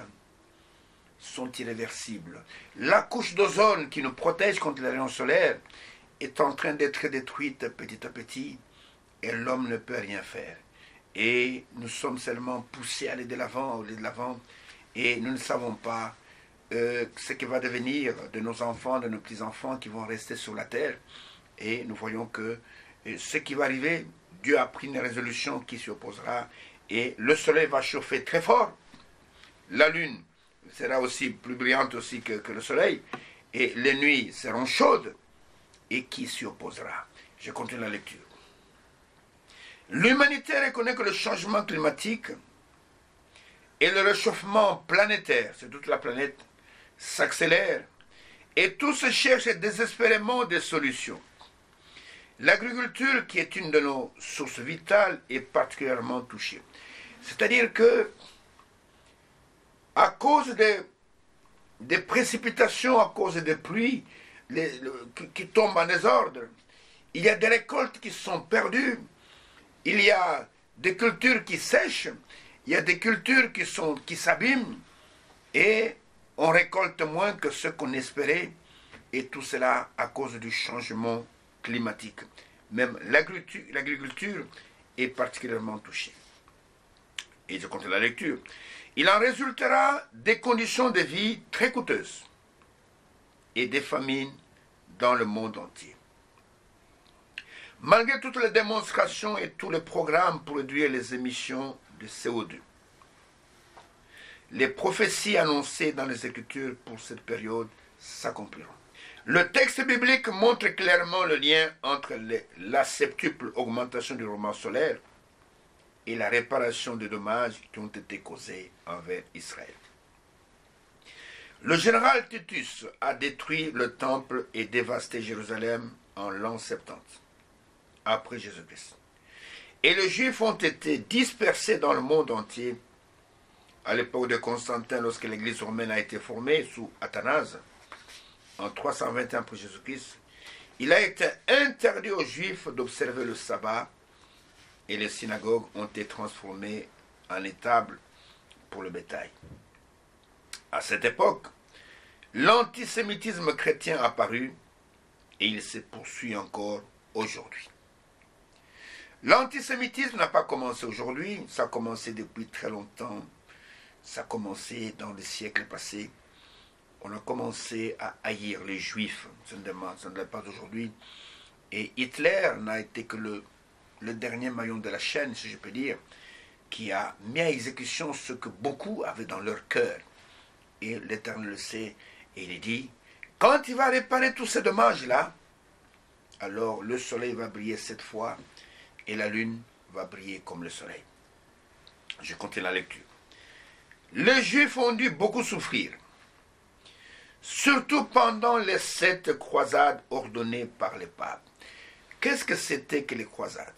sont irréversibles. La couche d'ozone qui nous protège contre les rayons solaires est en train d'être détruite petit à petit et l'homme ne peut rien faire. Et nous sommes seulement poussés à aller de l'avant, et nous ne savons pas ce qui va devenir de nos enfants, de nos petits-enfants qui vont rester sur la terre. Et nous voyons que ce qui va arriver, Dieu a pris une résolution qui s'y opposera et le soleil va chauffer très fort. La lune sera aussi plus brillante aussi que le soleil et les nuits seront chaudes. Et qui s'y opposera? Je continue la lecture. L'humanité reconnaît que le changement climatique et le réchauffement planétaire, c'est toute la planète, s'accélère et tous cherchent désespérément des solutions. L'agriculture, qui est une de nos sources vitales, est particulièrement touchée. C'est-à-dire que, à cause des précipitations, à cause des pluies qui tombent en désordre, il y a des récoltes qui sont perdues, il y a des cultures qui sèchent, il y a des cultures qui s'abîment, et on récolte moins que ce qu'on espérait, et tout cela à cause du changement climatique. Même l'agriculture est particulièrement touchée. Et je continue la lecture. Il en résultera des conditions de vie très coûteuses et des famines dans le monde entier. Malgré toutes les démonstrations et tous les programmes pour réduire les émissions de CO2, les prophéties annoncées dans les Écritures pour cette période s'accompliront. Le texte biblique montre clairement le lien entre la septuple augmentation du roman solaire et la réparation des dommages qui ont été causés envers Israël. Le général Titus a détruit le temple et dévasté Jérusalem en l'an 70, après Jésus-Christ. Et les Juifs ont été dispersés dans le monde entier à l'époque de Constantin, lorsque l'Église romaine a été formée sous Athanase, en 321 après Jésus-Christ. Il a été interdit aux Juifs d'observer le sabbat et les synagogues ont été transformées en étables pour le bétail. À cette époque, l'antisémitisme chrétien apparut et il se poursuit encore aujourd'hui. L'antisémitisme n'a pas commencé aujourd'hui, ça a commencé depuis très longtemps, ça a commencé dans les siècles passés. On a commencé à haïr les Juifs, ça ne l'est pas aujourd'hui. Et Hitler n'a été que le dernier maillon de la chaîne, si je peux dire, qui a mis à exécution ce que beaucoup avaient dans leur cœur. Et l'Éternel le sait, et il dit, quand il va réparer tous ces dommages-là, alors le soleil va briller 7 fois, et la lune va briller comme le soleil. Je continue la lecture. Les Juifs ont dû beaucoup souffrir, surtout pendant les 7 croisades ordonnées par les papes. Qu'est-ce que c'était que les croisades?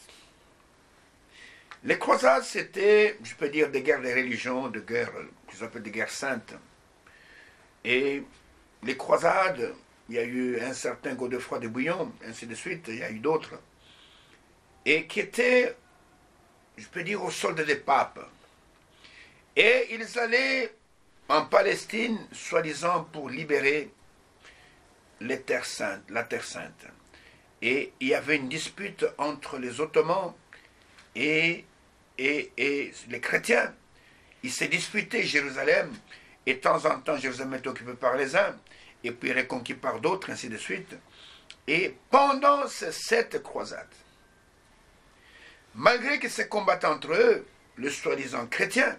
Les croisades, c'était, je peux dire, des guerres de religion, des guerres qu'ils appellent des guerres saintes. Et les croisades, il y a eu un certain Godefroy de Bouillon, ainsi de suite, il y a eu d'autres, et qui étaient, je peux dire, au solde des papes. Et ils allaient en Palestine, soi-disant pour libérer les terres saintes, la terre sainte. Et il y avait une dispute entre les Ottomans et les chrétiens. Ils se disputaient Jérusalem, et de temps en temps Jérusalem était occupée par les uns, et puis reconquis par d'autres, ainsi de suite. Et pendant ces 7 croisades, malgré qu'ils se combattaient entre eux, le soi-disant chrétien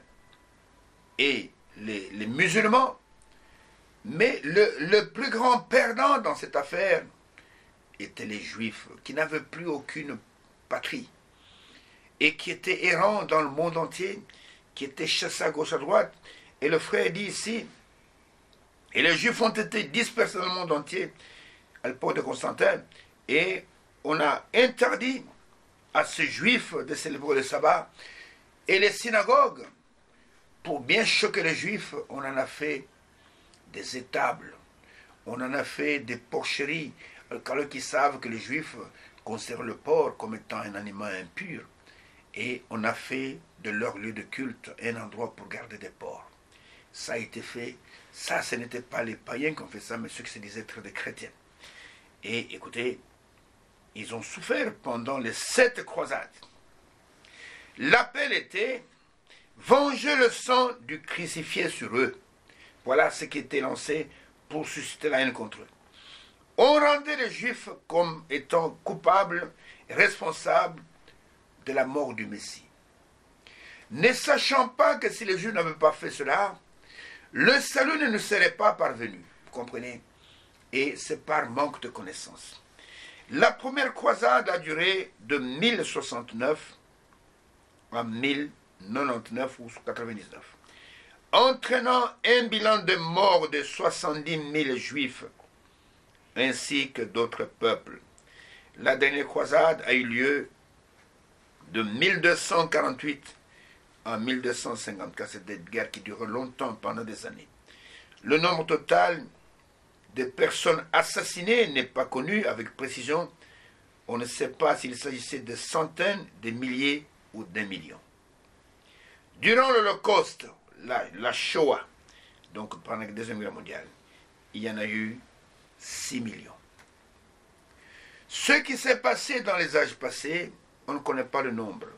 et les musulmans, mais le plus grand perdant dans cette affaire étaient les Juifs, qui n'avaient plus aucune patrie, et qui étaient errants dans le monde entier, qui étaient chassés à gauche à droite. Et le frère dit ici, et les Juifs ont été dispersés dans le monde entier, à l'époque de Constantin, et on a interdit à ces Juifs de célébrer le sabbat, et les synagogues, pour bien choquer les Juifs, on en a fait des étables, on en a fait des porcheries, alors qu'ils savent que les Juifs considèrent le porc comme étant un animal impur, et on a fait de leur lieu de culte un endroit pour garder des porcs. Ça a été fait, ça ce n'était pas les païens qui ont fait ça, mais ceux qui se disaient être des chrétiens. Et écoutez, ils ont souffert pendant les 7 croisades. L'appel était « Vengez le sang du crucifié sur eux ». Voilà ce qui était lancé pour susciter la haine contre eux. On rendait les Juifs comme étant coupables, responsables de la mort du Messie. Ne sachant pas que si les Juifs n'avaient pas fait cela, le salut ne nous serait pas parvenu. Vous comprenez? Et c'est par manque de connaissance. La première croisade a duré de 1069 à 1099 ou 99, entraînant un bilan de mort de 70 000 Juifs, ainsi que d'autres peuples. La dernière croisade a eu lieu de 1248 à 1254. C'est des guerres qui durent longtemps, pendant des années. Le nombre total de personnes assassinées n'est pas connu avec précision, On ne sait pas s'il s'agissait de centaines, de milliers ou d'un million. Durant l'Holocauste, la Shoah, donc pendant la Deuxième Guerre mondiale, il y en a eu 6 millions. Ce qui s'est passé dans les âges passés, on ne connaît pas le nombre.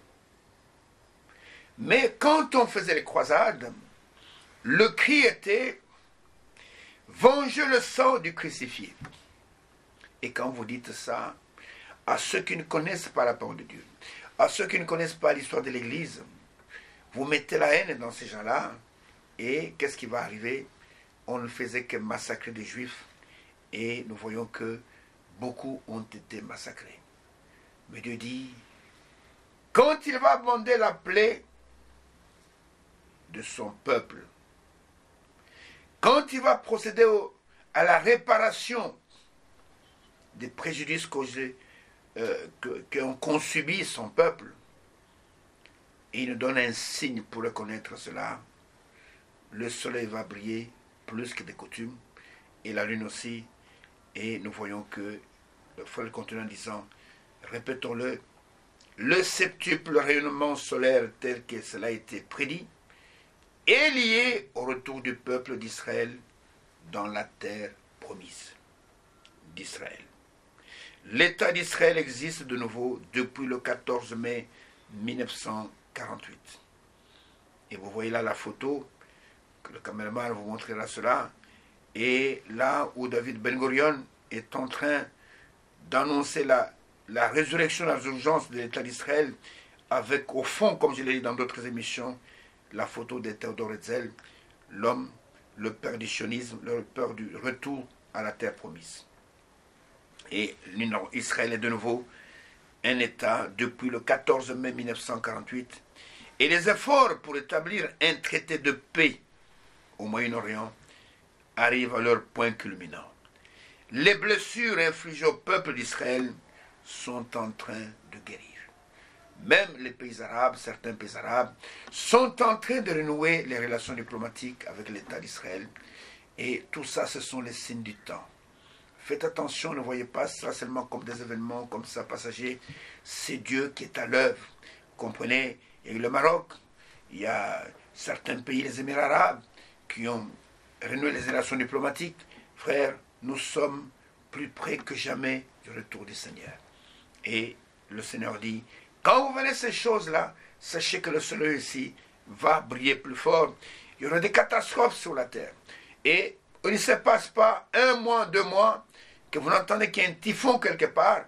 Mais quand on faisait les croisades, le cri était « Vengez le sang du crucifié ». Et quand vous dites ça, à ceux qui ne connaissent pas la parole de Dieu, à ceux qui ne connaissent pas l'histoire de l'Église, vous mettez la haine dans ces gens-là, et qu'est-ce qui va arriver? On ne faisait que massacrer des Juifs, et nous voyons que beaucoup ont été massacrés. Mais Dieu dit, quand il va bander la plaie de son peuple, quand il va procéder à la réparation des préjudices qu'ont subi son peuple, et il nous donne un signe pour reconnaître cela, le soleil va briller plus que de coutume, et la lune aussi, et nous voyons que le frère continue en disant, répétons-le, le septuple rayonnement solaire tel que cela a été prédit est lié au retour du peuple d'Israël dans la terre promise d'Israël. L'État d'Israël existe de nouveau depuis le 14 mai 1948. Et vous voyez là la photo, que le caméraman vous montrera cela, et là où David Ben-Gurion est en train d'annoncer la résurrection, la résurgence de l'État d'Israël, avec au fond, comme je l'ai dit dans d'autres émissions, la photo de Théodore Herzl, l'homme, le père du sionisme, le père du retour à la terre promise. Et Israël est de nouveau un État depuis le 14 mai 1948. Et les efforts pour établir un traité de paix au Moyen-Orient arrivent à leur point culminant. Les blessures infligées au peuple d'Israël sont en train de guérir. Même les pays arabes, certains pays arabes, sont en train de renouer les relations diplomatiques avec l'État d'Israël. Et tout ça, ce sont les signes du temps. Faites attention, ne voyez pas cela seulement comme des événements comme ça passagers. C'est Dieu qui est à l'œuvre. Comprenez, il y a eu le Maroc, il y a certains pays, les Émirats arabes, qui ont renoué les relations diplomatiques. Frères, nous sommes plus près que jamais du retour du Seigneur. Et le Seigneur dit, quand vous verrez ces choses-là, sachez que le soleil ici va briller plus fort. Il y aura des catastrophes sur la terre. Et il ne se passe pas 1 mois, 2 mois, que vous n'entendez qu'il y a un typhon quelque part,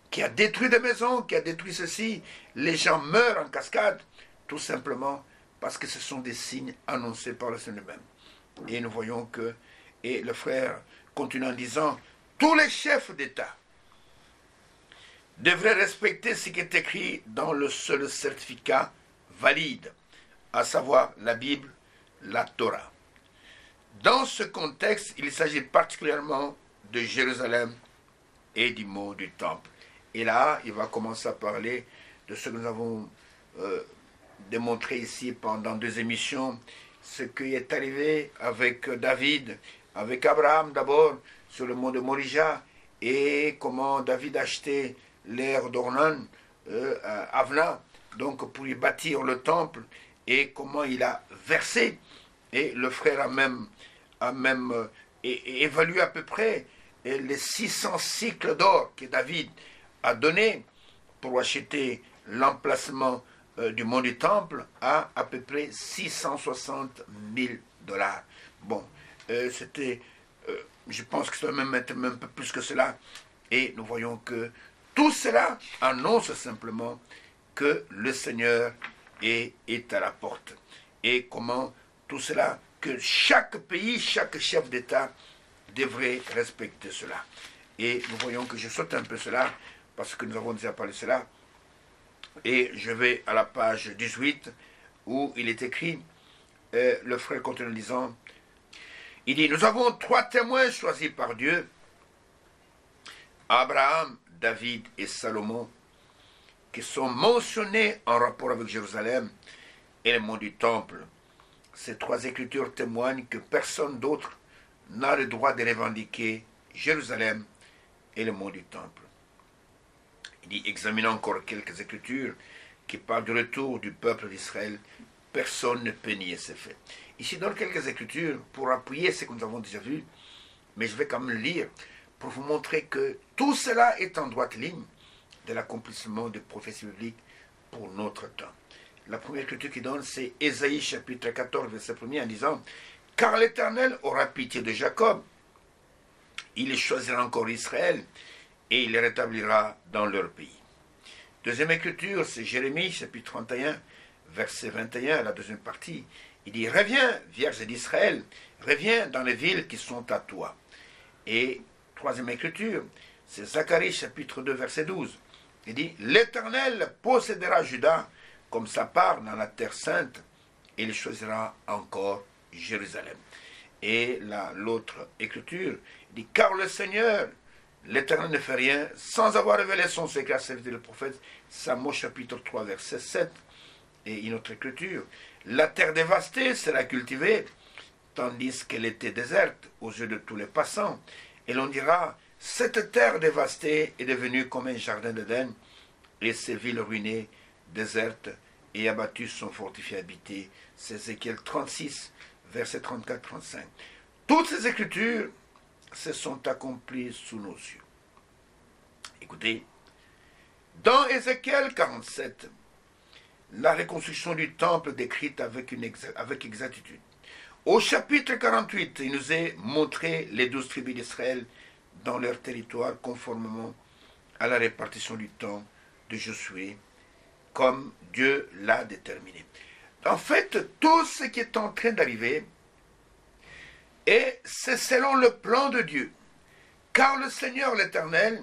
qui a détruit des maisons, qui a détruit ceci. Les gens meurent en cascade, tout simplement parce que ce sont des signes annoncés par le Seigneur même. Et nous voyons que, et le frère continue en disant, tous les chefs d'État devraient respecter ce qui est écrit dans le seul certificat valide, à savoir la Bible, la Torah. Dans ce contexte, il s'agit particulièrement de Jérusalem et du mont du Temple. Et là, il va commencer à parler de ce que nous avons démontré ici pendant 2 émissions, ce qui est arrivé avec David, avec Abraham d'abord, sur le mont de Morija, et comment David a acheté l'aire d'Ornan, à Avna, donc pour y bâtir le temple, et comment il a versé, et le frère a même évalué à peu près les 600 cycles d'or que David a donné pour acheter l'emplacement du mont du temple à peu près 660 000 $. Bon, c'était, je pense que ça doit même être même un peu plus que cela. Et nous voyons que tout cela annonce simplement que le Seigneur est à la porte. Et comment tout cela, que chaque pays, chaque chef d'État devrait respecter cela. Et nous voyons que je saute un peu cela, parce que nous avons déjà parlé de cela. Et je vais à la page 18, où il est écrit, le frère continue en disant, il dit, nous avons 3 témoins choisis par Dieu, Abraham, David et Salomon, qui sont mentionnés en rapport avec Jérusalem et le mont du Temple. Ces 3 écritures témoignent que personne d'autre n'a le droit de revendiquer Jérusalem et le mont du Temple. dit, examinons encore quelques écritures qui parlent du retour du peuple d'Israël. Personne ne peut nier ces faits. Ici, dans quelques écritures pour appuyer ce que nous avons déjà vu, mais je vais quand même lire pour vous montrer que tout cela est en droite ligne de l'accomplissement des prophéties bibliques pour notre temps. La première écriture qui donne, c'est Ésaïe chapitre 14, verset 1er, en disant « Car l'Éternel aura pitié de Jacob, il choisira encore Israël, et il les rétablira dans leur pays. » Deuxième écriture, c'est Jérémie chapitre 31, verset 21, la deuxième partie. Il dit « Reviens, vierge d'Israël, reviens dans les villes qui sont à toi. » Et troisième écriture, c'est Zacharie chapitre 2, verset 12. Il dit « L'Éternel possédera Juda comme sa part dans la terre sainte, et il choisira encore Jérusalem. » Et l'autre écriture dit « Car le Seigneur, l'Éternel ne fait rien sans avoir révélé son secret à servir le prophète. » Samuel chapitre 3, verset 7. Et une autre écriture « La terre dévastée sera cultivée, tandis qu'elle était déserte aux yeux de tous les passants. Et l'on dira, cette terre dévastée est devenue comme un jardin d'Éden, et ces villes ruinées, désertes et abattues sont fortifiées et habitées. » C'est Ézéchiel 36, versets 34-35. Toutes ces écritures se sont accomplies sous nos yeux. Écoutez, dans Ézéchiel 47, la reconstruction du temple décrite avec exactitude. Au chapitre 48, il nous est montré les 12 tribus d'Israël dans leur territoire conformément à la répartition du temps de Josué, comme Dieu l'a déterminé. En fait, tout ce qui est en train d'arriver, c'est selon le plan de Dieu. Car le Seigneur l'Éternel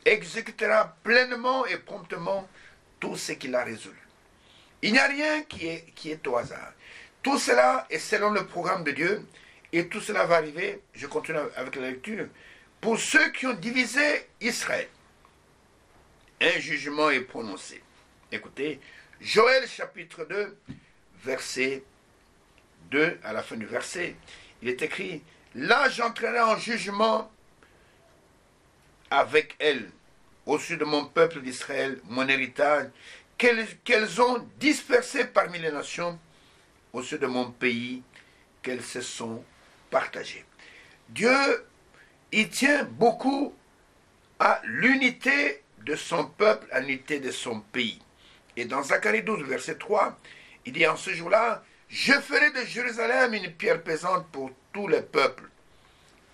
exécutera pleinement et promptement tout ce qu'il a résolu. Il n'y a rien qui est au hasard. Tout cela est selon le programme de Dieu, et tout cela va arriver, je continue avec la lecture, pour ceux qui ont divisé Israël. Un jugement est prononcé. Écoutez, Joël chapitre 2, verset 2, à la fin du verset, il est écrit, « Là j'entrerai en jugement avec elle, au-dessus de mon peuple d'Israël, mon héritage, qu'elles ont dispersé parmi les nations, au-dessus de mon pays, qu'elles se sont partagées. » Dieu, il tient beaucoup à l'unité de son peuple, à l'unité de son pays. Et dans Zacharie 12, verset 3, il dit, « En ce jour-là, je ferai de Jérusalem une pierre pesante pour tous les peuples.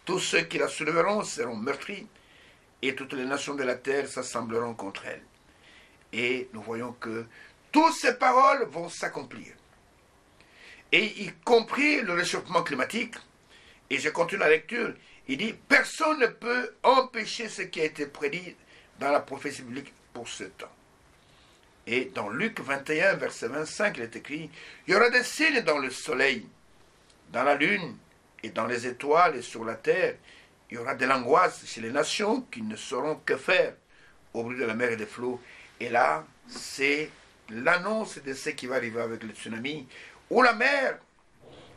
Tous ceux qui la soulèveront seront meurtris, et toutes les nations de la terre s'assembleront contre elle. » Et nous voyons que toutes ces paroles vont s'accomplir. Et y compris le réchauffement climatique. Et je continue la lecture. Il dit, personne ne peut empêcher ce qui a été prédit dans la prophétie biblique pour ce temps. Et dans Luc 21, verset 25, il est écrit, il y aura des signes dans le soleil, dans la lune, et dans les étoiles, et sur la terre. Il y aura de l'angoisse chez les nations qui ne sauront que faire au bruit de la mer et des flots. Et là, c'est l'annonce de ce qui va arriver avec le tsunami, où la mer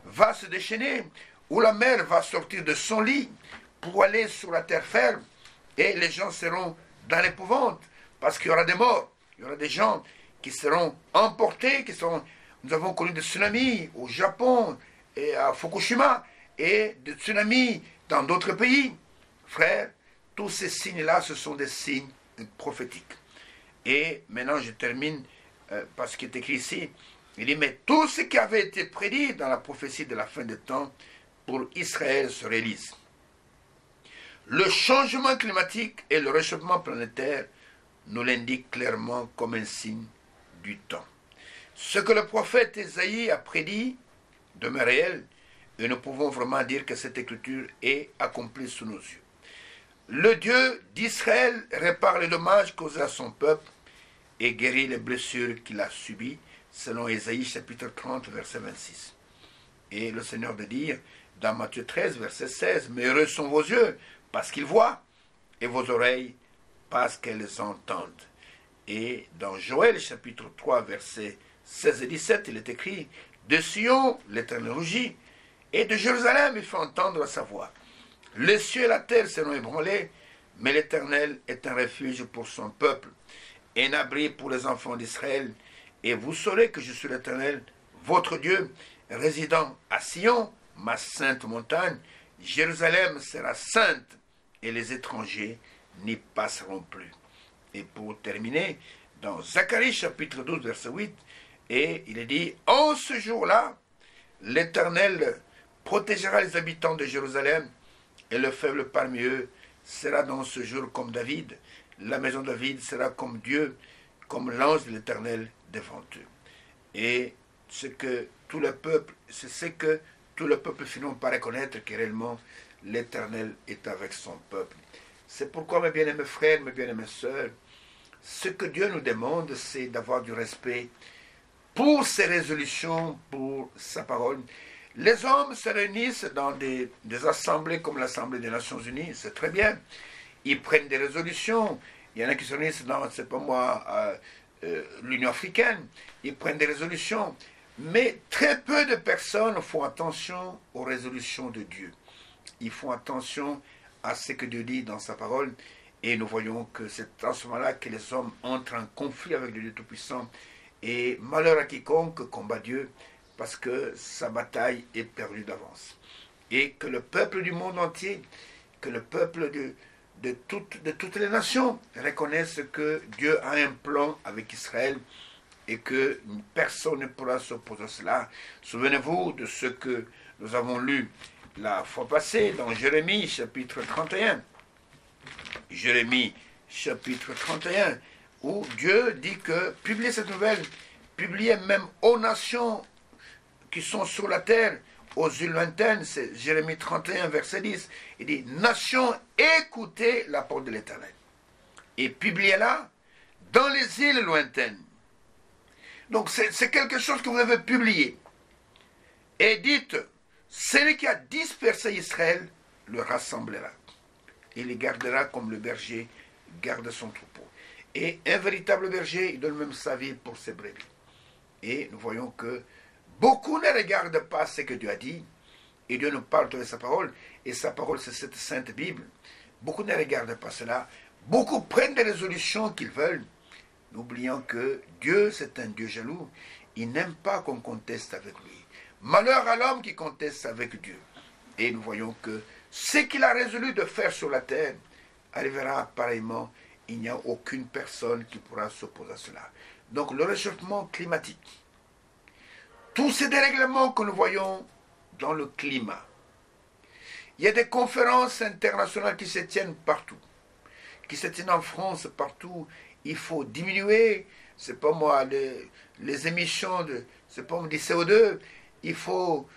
va se déchaîner, où la mer va sortir de son lit pour aller sur la terre ferme, et les gens seront dans l'épouvante, parce qu'il y aura des morts, il y aura des gens qui seront emportés, nous avons connu des tsunamis au Japon, et à Fukushima, et des tsunamis dans d'autres pays. Frères, tous ces signes-là, ce sont des signes prophétiques. Et maintenant, je termine par ce qui est écrit ici. Il dit, mais tout ce qui avait été prédit dans la prophétie de la fin des temps pour Israël se réalise. Le changement climatique et le réchauffement planétaire nous l'indiquent clairement comme un signe du temps. Ce que le prophète Ésaïe a prédit demeure réel, et nous pouvons vraiment dire que cette écriture est accomplie sous nos yeux. Le Dieu d'Israël répare les dommages causés à son peuple et guérit les blessures qu'il a subies, selon Ésaïe chapitre 30, verset 26. Et le Seigneur de dire, dans Matthieu 13, verset 16, « Mais heureux sont vos yeux, parce qu'ils voient, et vos oreilles, parce qu'elles entendent. » Et dans Joël chapitre 3, verset 16 et 17, il est écrit, « De Sion, l'Éternel rugit, et de Jérusalem, il fait entendre sa voix. Les cieux et la terre seront ébranlés, Mais l'Éternel est un refuge pour son peuple, et un abri pour les enfants d'Israël. Et vous saurez que je suis l'Éternel, votre Dieu, résidant à Sion, ma sainte montagne. Jérusalem sera sainte, et les étrangers n'y passeront plus. Et pour terminer, dans Zacharie chapitre 12, verset 8, et il est dit, en ce jour-là, l'Éternel protégera les habitants de Jérusalem, et le faible parmi eux sera dans ce jour comme David. La maison de David sera comme Dieu, comme l'ange de l'Éternel devant eux. Et c'est ce que tout le peuple finit par reconnaître que réellement l'Éternel est avec son peuple. C'est pourquoi, mes bien-aimés frères, mes bien-aimées sœurs, ce que Dieu nous demande, c'est d'avoir du respect pour ses résolutions, pour sa parole. Les hommes se réunissent dans des assemblées comme l'Assemblée des Nations Unies, c'est très bien. Ils prennent des résolutions. Il y en a qui se réunissent dans, c'est pas moi, l'Union africaine. Ils prennent des résolutions. Mais très peu de personnes font attention aux résolutions de Dieu. Ils font attention à ce que Dieu dit dans sa parole. Et nous voyons que c'est à ce moment-là que les hommes entrent en conflit avec le Dieu Tout-Puissant. Et malheur à quiconque combat Dieu, parce que sa bataille est perdue d'avance. Et que le peuple du monde entier, que le peuple de toutes les nations reconnaissent que Dieu a un plan avec Israël et que personne ne pourra s'opposer à cela. Souvenez-vous de ce que nous avons lu la fois passée dans Jérémie chapitre 31. Jérémie chapitre 31, où Dieu dit que publiez cette nouvelle, publiez même aux nations qui sont sur la terre, aux îles lointaines, c'est Jérémie 31, verset 10, il dit, nations, écoutez la parole de l'Éternel, et publiez-la dans les îles lointaines. Donc c'est quelque chose que vous avez publié. Et dites, celui qui a dispersé Israël le rassemblera. Il les gardera comme le berger garde son troupeau. Et un véritable berger, il donne même sa vie pour ses brebis. Et nous voyons que beaucoup ne regardent pas ce que Dieu a dit. Et Dieu nous parle de sa parole. Et sa parole, c'est cette sainte Bible. Beaucoup ne regardent pas cela. Beaucoup prennent des résolutions qu'ils veulent, n'oubliant que Dieu, c'est un Dieu jaloux. Il n'aime pas qu'on conteste avec lui. Malheur à l'homme qui conteste avec Dieu. Et nous voyons que ce qu'il a résolu de faire sur la terre arrivera pareillement. Il n'y a aucune personne qui pourra s'opposer à cela. Donc le réchauffement climatique, tous ces dérèglements que nous voyons dans le climat, il y a des conférences internationales qui se tiennent partout, qui se tiennent en France partout. Il faut diminuer, c'est pas moi, les émissions de, c'est pas moi, du CO2. Il faut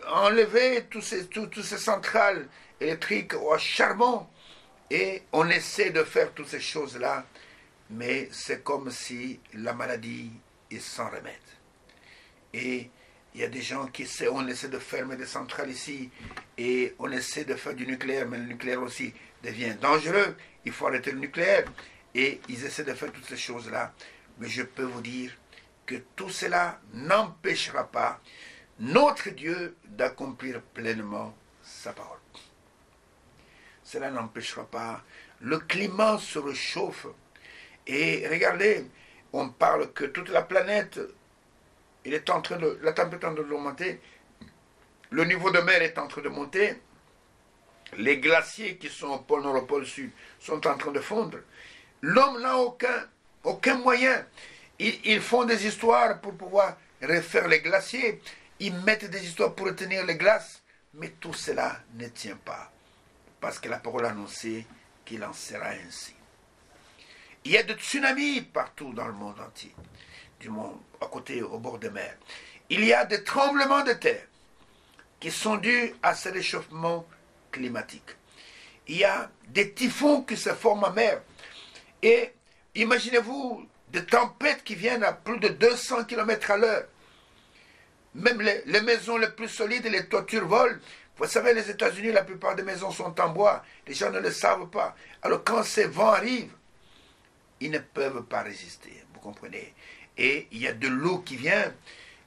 enlever toutes ces centrales électriques au charbon. Et on essaie de faire toutes ces choses-là, mais c'est comme si la maladie est sans remède. Et il y a des gens qui essaient, on essaie de fermer des centrales ici, et on essaie de faire du nucléaire, mais le nucléaire aussi devient dangereux. Il faut arrêter le nucléaire. Et ils essaient de faire toutes ces choses-là. Mais je peux vous dire que tout cela n'empêchera pas notre Dieu d'accomplir pleinement sa parole. Cela n'empêchera pas. Le climat se réchauffe. Et regardez, on parle que toute la planète, la température est en train d'augmenter. Le niveau de mer est en train de monter. Les glaciers qui sont au pôle nord et au pôle sud sont en train de fondre. L'homme n'a aucun moyen. Ils font des histoires pour pouvoir refaire les glaciers. Ils mettent des histoires pour retenir les glaces. Mais tout cela ne tient pas. Parce que la parole a annoncé qu'il en sera ainsi. Il y a des tsunamis partout dans le monde entier. Du monde, à côté, au bord de mer. Il y a des tremblements de terre qui sont dus à ce réchauffement climatique. Il y a des typhons qui se forment en mer. Et imaginez-vous des tempêtes qui viennent à plus de 200 km à l'heure. Même les maisons les plus solides, les toitures volent. Vous savez, les États-Unis, la plupart des maisons sont en bois. Les gens ne le savent pas. Alors quand ces vents arrivent, ils ne peuvent pas résister. Vous comprenez? Et il y a de l'eau qui vient.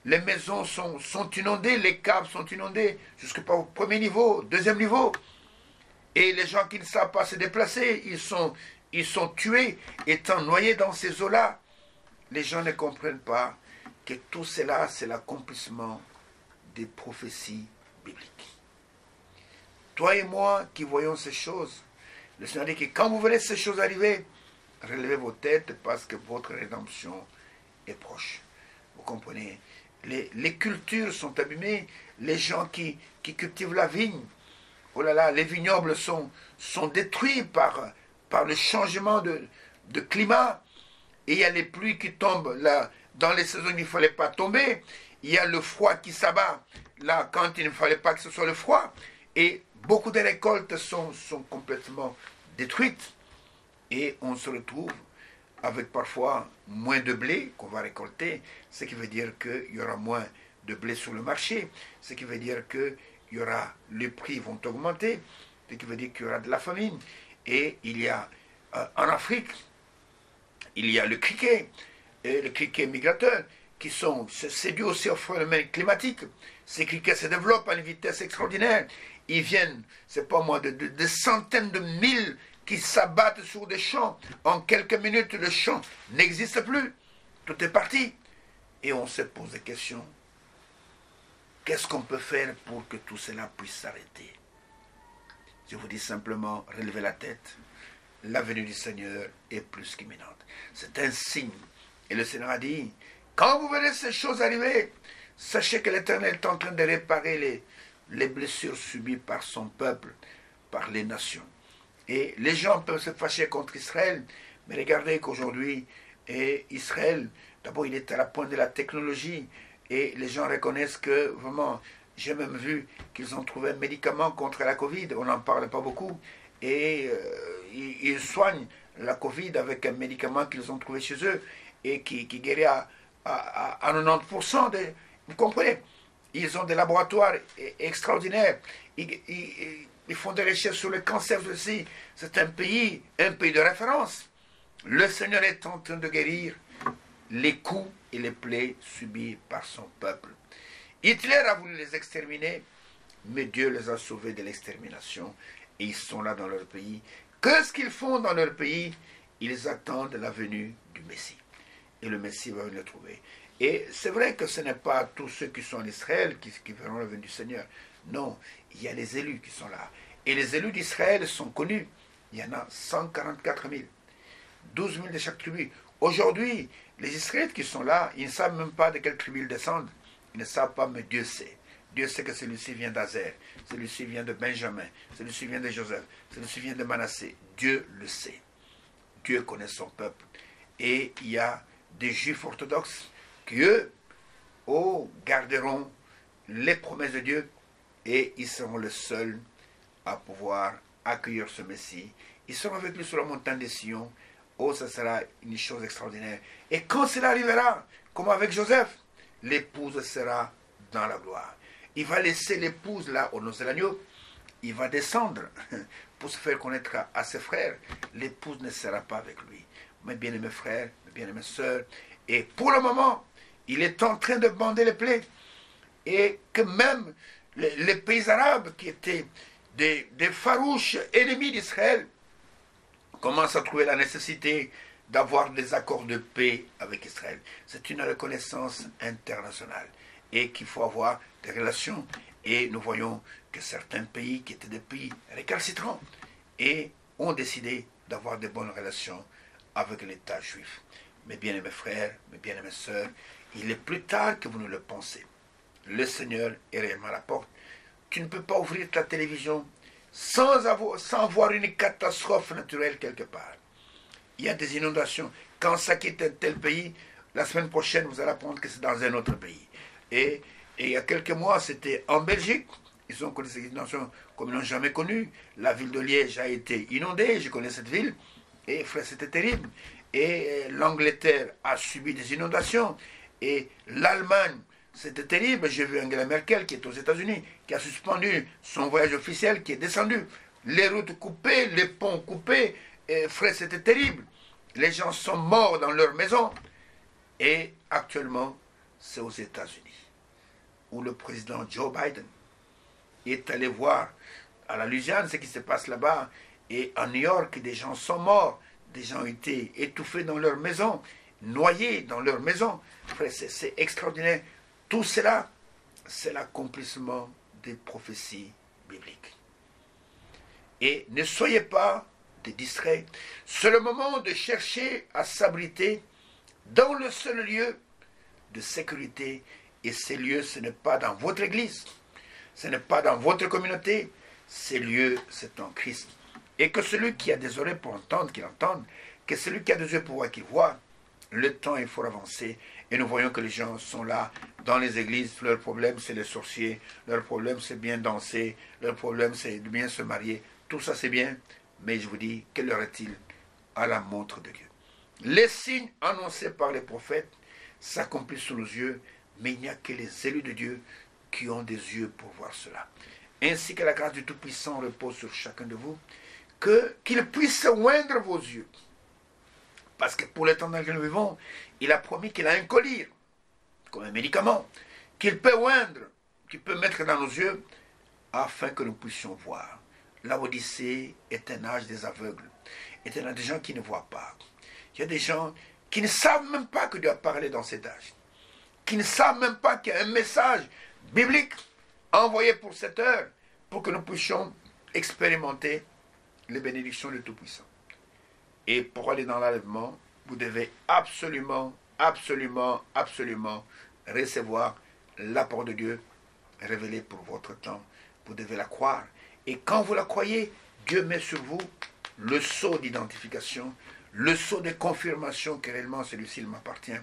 Les maisons sont inondées, les caves sont inondées jusqu'au premier niveau, deuxième niveau. Et les gens qui ne savent pas se déplacer, ils sont tués, étant noyés dans ces eaux-là. Les gens ne comprennent pas que tout cela, c'est l'accomplissement des prophéties bibliques. Toi et moi qui voyons ces choses, le Seigneur dit que quand vous verrez ces choses arriver, relevez vos têtes parce que votre rédemption est proche. Vous comprenez? Les cultures sont abîmées, les gens qui cultivent la vigne, oh là là, les vignobles sont détruits par le changement de climat. Et il y a les pluies qui tombent là, dans les saisons où il ne fallait pas tomber. Il y a le froid qui s'abat là quand il ne fallait pas que ce soit le froid. Et beaucoup de récoltes sont complètement détruites. Et on se retrouve avec parfois moins de blé qu'on va récolter, ce qui veut dire qu'il y aura moins de blé sur le marché, ce qui veut dire que les prix vont augmenter, ce qui veut dire qu'il y aura de la famine. Et il y a en Afrique, il y a le criquet migrateur, c'est dû aussi au phénomène climatique. Ces criquets se développent à une vitesse extraordinaire. Ils viennent, c'est pas moi, de centaines de mille qui s'abattent sur des champs. En quelques minutes, le champ n'existe plus. Tout est parti. Et on se pose des questions. Qu'est-ce qu'on peut faire pour que tout cela puisse s'arrêter? Je vous dis simplement, relevez la tête. La venue du Seigneur est plus qu'imminente. C'est un signe. Et le Seigneur a dit, quand vous verrez ces choses arriver, sachez que l'Éternel est en train de réparer les blessures subies par son peuple, par les nations. Et les gens peuvent se fâcher contre Israël, mais regardez qu'aujourd'hui, Israël, d'abord il est à la pointe de la technologie, et les gens reconnaissent que vraiment, j'ai même vu qu'ils ont trouvé un médicament contre la Covid, on n'en parle pas beaucoup, et ils soignent la Covid avec un médicament qu'ils ont trouvé chez eux, et qui guérit à 90%. Vous comprenez? Ils ont des laboratoires extraordinaires. Ils font des recherches sur le cancer aussi. C'est un pays de référence. Le Seigneur est en train de guérir les coups et les plaies subis par son peuple. Hitler a voulu les exterminer, mais Dieu les a sauvés de l'extermination. Et ils sont là dans leur pays. Qu'est-ce qu'ils font dans leur pays? Ils attendent la venue du Messie. Et le Messie va venir le trouver. Et c'est vrai que ce n'est pas tous ceux qui sont en Israël qui verront la venue du Seigneur. Non, il y a les élus qui sont là. Et les élus d'Israël sont connus. Il y en a 144 000. 12 000 de chaque tribu. Aujourd'hui, les Israélites qui sont là, ils ne savent même pas de quelle tribu ils descendent. Ils ne savent pas, mais Dieu sait. Dieu sait que celui-ci vient d'Azer, celui-ci vient de Benjamin, celui-ci vient de Joseph, celui-ci vient de Manassé. Dieu le sait. Dieu connaît son peuple. Et il y a des Juifs orthodoxes qui, eux, garderont les promesses de Dieu et ils seront les seuls à pouvoir accueillir ce Messie. Ils seront avec lui sur la montagne des Sion. Ça sera une chose extraordinaire. Et quand cela arrivera, comme avec Joseph, l'épouse sera dans la gloire. Il va laisser l'épouse là au noces de l'agneau. Il va descendre pour se faire connaître à ses frères. L'épouse ne sera pas avec lui. Mes bien-aimés frères, mes bien-aimées sœurs. Et pour le moment, il est en train de bander les plaies. Et que même les pays arabes qui étaient des farouches ennemis d'Israël commencent à trouver la nécessité d'avoir des accords de paix avec Israël. C'est une reconnaissance internationale et qu'il faut avoir des relations. Et nous voyons que certains pays qui étaient des pays récalcitrants ont décidé d'avoir de bonnes relations avec l'État juif. Mes bien-aimés frères, mes bien-aimées sœurs, il est plus tard que vous ne le pensez. Le Seigneur est réellement à la porte. Tu ne peux pas ouvrir ta télévision sans voir une catastrophe naturelle quelque part. Il y a des inondations. Quand ça quitte un tel pays, la semaine prochaine, vous allez apprendre que c'est dans un autre pays. Et il y a quelques mois, c'était en Belgique. Ils ont connu ces inondations comme ils n'ont jamais connu. La ville de Liège a été inondée. Je connais cette ville. Et frère, c'était terrible. Et l'Angleterre a subi des inondations. Et l'Allemagne, c'était terrible. J'ai vu Angela Merkel qui est aux États-Unis, qui a suspendu son voyage officiel, qui est descendu. Les routes coupées, les ponts coupés. Et frère, c'était terrible. Les gens sont morts dans leur maison. Et actuellement, c'est aux États-Unis, où le président Joe Biden est allé voir à la Louisiane, ce qui se passe là-bas, et en New York, des gens sont morts, des gens ont été étouffés dans leur maison, noyés dans leur maison. C'est extraordinaire. Tout cela, c'est l'accomplissement des prophéties bibliques. Et ne soyez pas des distraits. C'est le moment de chercher à s'abriter dans le seul lieu de sécurité. Et ces lieux, ce n'est pas dans votre église, ce n'est pas dans votre communauté, ces lieux, c'est en Christ. Et que celui qui a des oreilles pour entendre, qu'il entende, que celui qui a des yeux pour voir, qu'il voit. Le temps est fort avancé et nous voyons que les gens sont là dans les églises. Leur problème, c'est les sorciers. Leur problème, c'est bien danser. Leur problème, c'est de bien se marier. Tout ça, c'est bien. Mais je vous dis, quelle heure est-il à la montre de Dieu? Les signes annoncés par les prophètes s'accomplissent sous nos yeux, mais il n'y a que les élus de Dieu qui ont des yeux pour voir cela. Ainsi que la grâce du Tout-Puissant repose sur chacun de vous, qu'il puisse oindre vos yeux. Parce que pour le temps dans lequel nous vivons, il a promis qu'il a un collyre, comme un médicament, qu'il peut oindre, qu'il peut mettre dans nos yeux, afin que nous puissions voir. La Odyssée est un âge des aveugles, est un âge des gens qui ne voient pas. Il y a des gens qui ne savent même pas que Dieu a parlé dans cet âge, qui ne savent même pas qu'il y a un message biblique envoyé pour cette heure, pour que nous puissions expérimenter les bénédictions du Tout-Puissant. Et pour aller dans l'enlèvement, vous devez absolument, absolument, absolument recevoir la parole de Dieu révélée pour votre temps. Vous devez la croire. Et quand vous la croyez, Dieu met sur vous le sceau d'identification, le sceau de confirmation que réellement celui-ci m'appartient.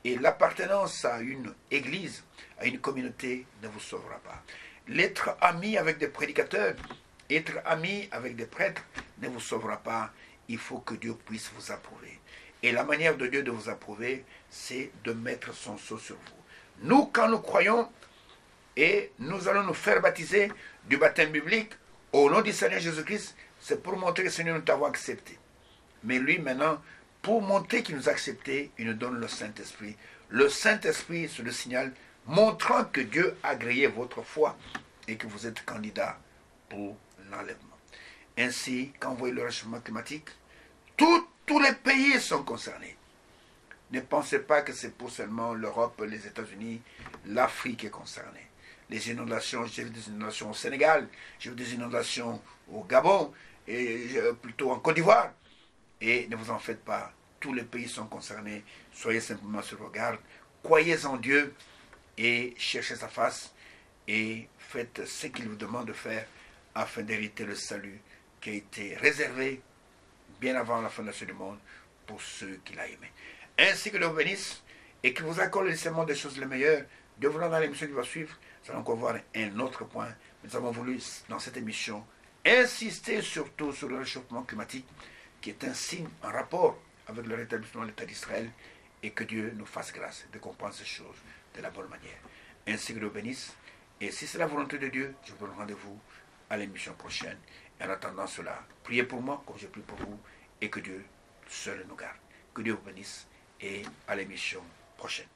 Et l'appartenance à une église, à une communauté ne vous sauvera pas. L'être ami avec des prédicateurs, être ami avec des prêtres ne vous sauvera pas. Il faut que Dieu puisse vous approuver. Et la manière de Dieu de vous approuver, c'est de mettre son sceau sur vous. Nous, quand nous croyons, et nous allons nous faire baptiser du baptême biblique au nom du Seigneur Jésus-Christ, c'est pour montrer que le Seigneur nous t'a accepté. Mais lui, maintenant, pour montrer qu'il nous a accepté, il nous donne le Saint-Esprit. Le Saint-Esprit, c'est le signal montrant que Dieu a agréé votre foi et que vous êtes candidat pour l'enlèvement. Ainsi, quand vous voyez le réchauffement climatique, tous les pays sont concernés. Ne pensez pas que c'est pour seulement l'Europe, les États-Unis, l'Afrique est concernée. Les inondations, j'ai vu des inondations au Sénégal, j'ai vu des inondations au Gabon, et plutôt en Côte d'Ivoire. Et ne vous en faites pas, tous les pays sont concernés. Soyez simplement sur vos gardes, croyez en Dieu et cherchez sa face et faites ce qu'il vous demande de faire afin d'hériter le salut qui a été réservé bien avant la fondation du monde pour ceux qu'il a aimés. Ainsi que Dieu vous bénisse et qu'il vous accorde le discernement des choses les meilleures. Dieu voulant, dans l'émission qui va suivre, nous allons encore voir un autre point. Nous avons voulu, dans cette émission, insister surtout sur le réchauffement climatique, qui est un signe, un rapport avec le rétablissement de l'État d'Israël, et que Dieu nous fasse grâce de comprendre ces choses de la bonne manière. Ainsi que Dieu vous bénisse. Et si c'est la volonté de Dieu, je vous donne rendez-vous à l'émission prochaine. Et en attendant cela, priez pour moi comme je prie pour vous, et que Dieu seul nous garde. Que Dieu vous bénisse et à l'émission prochaine.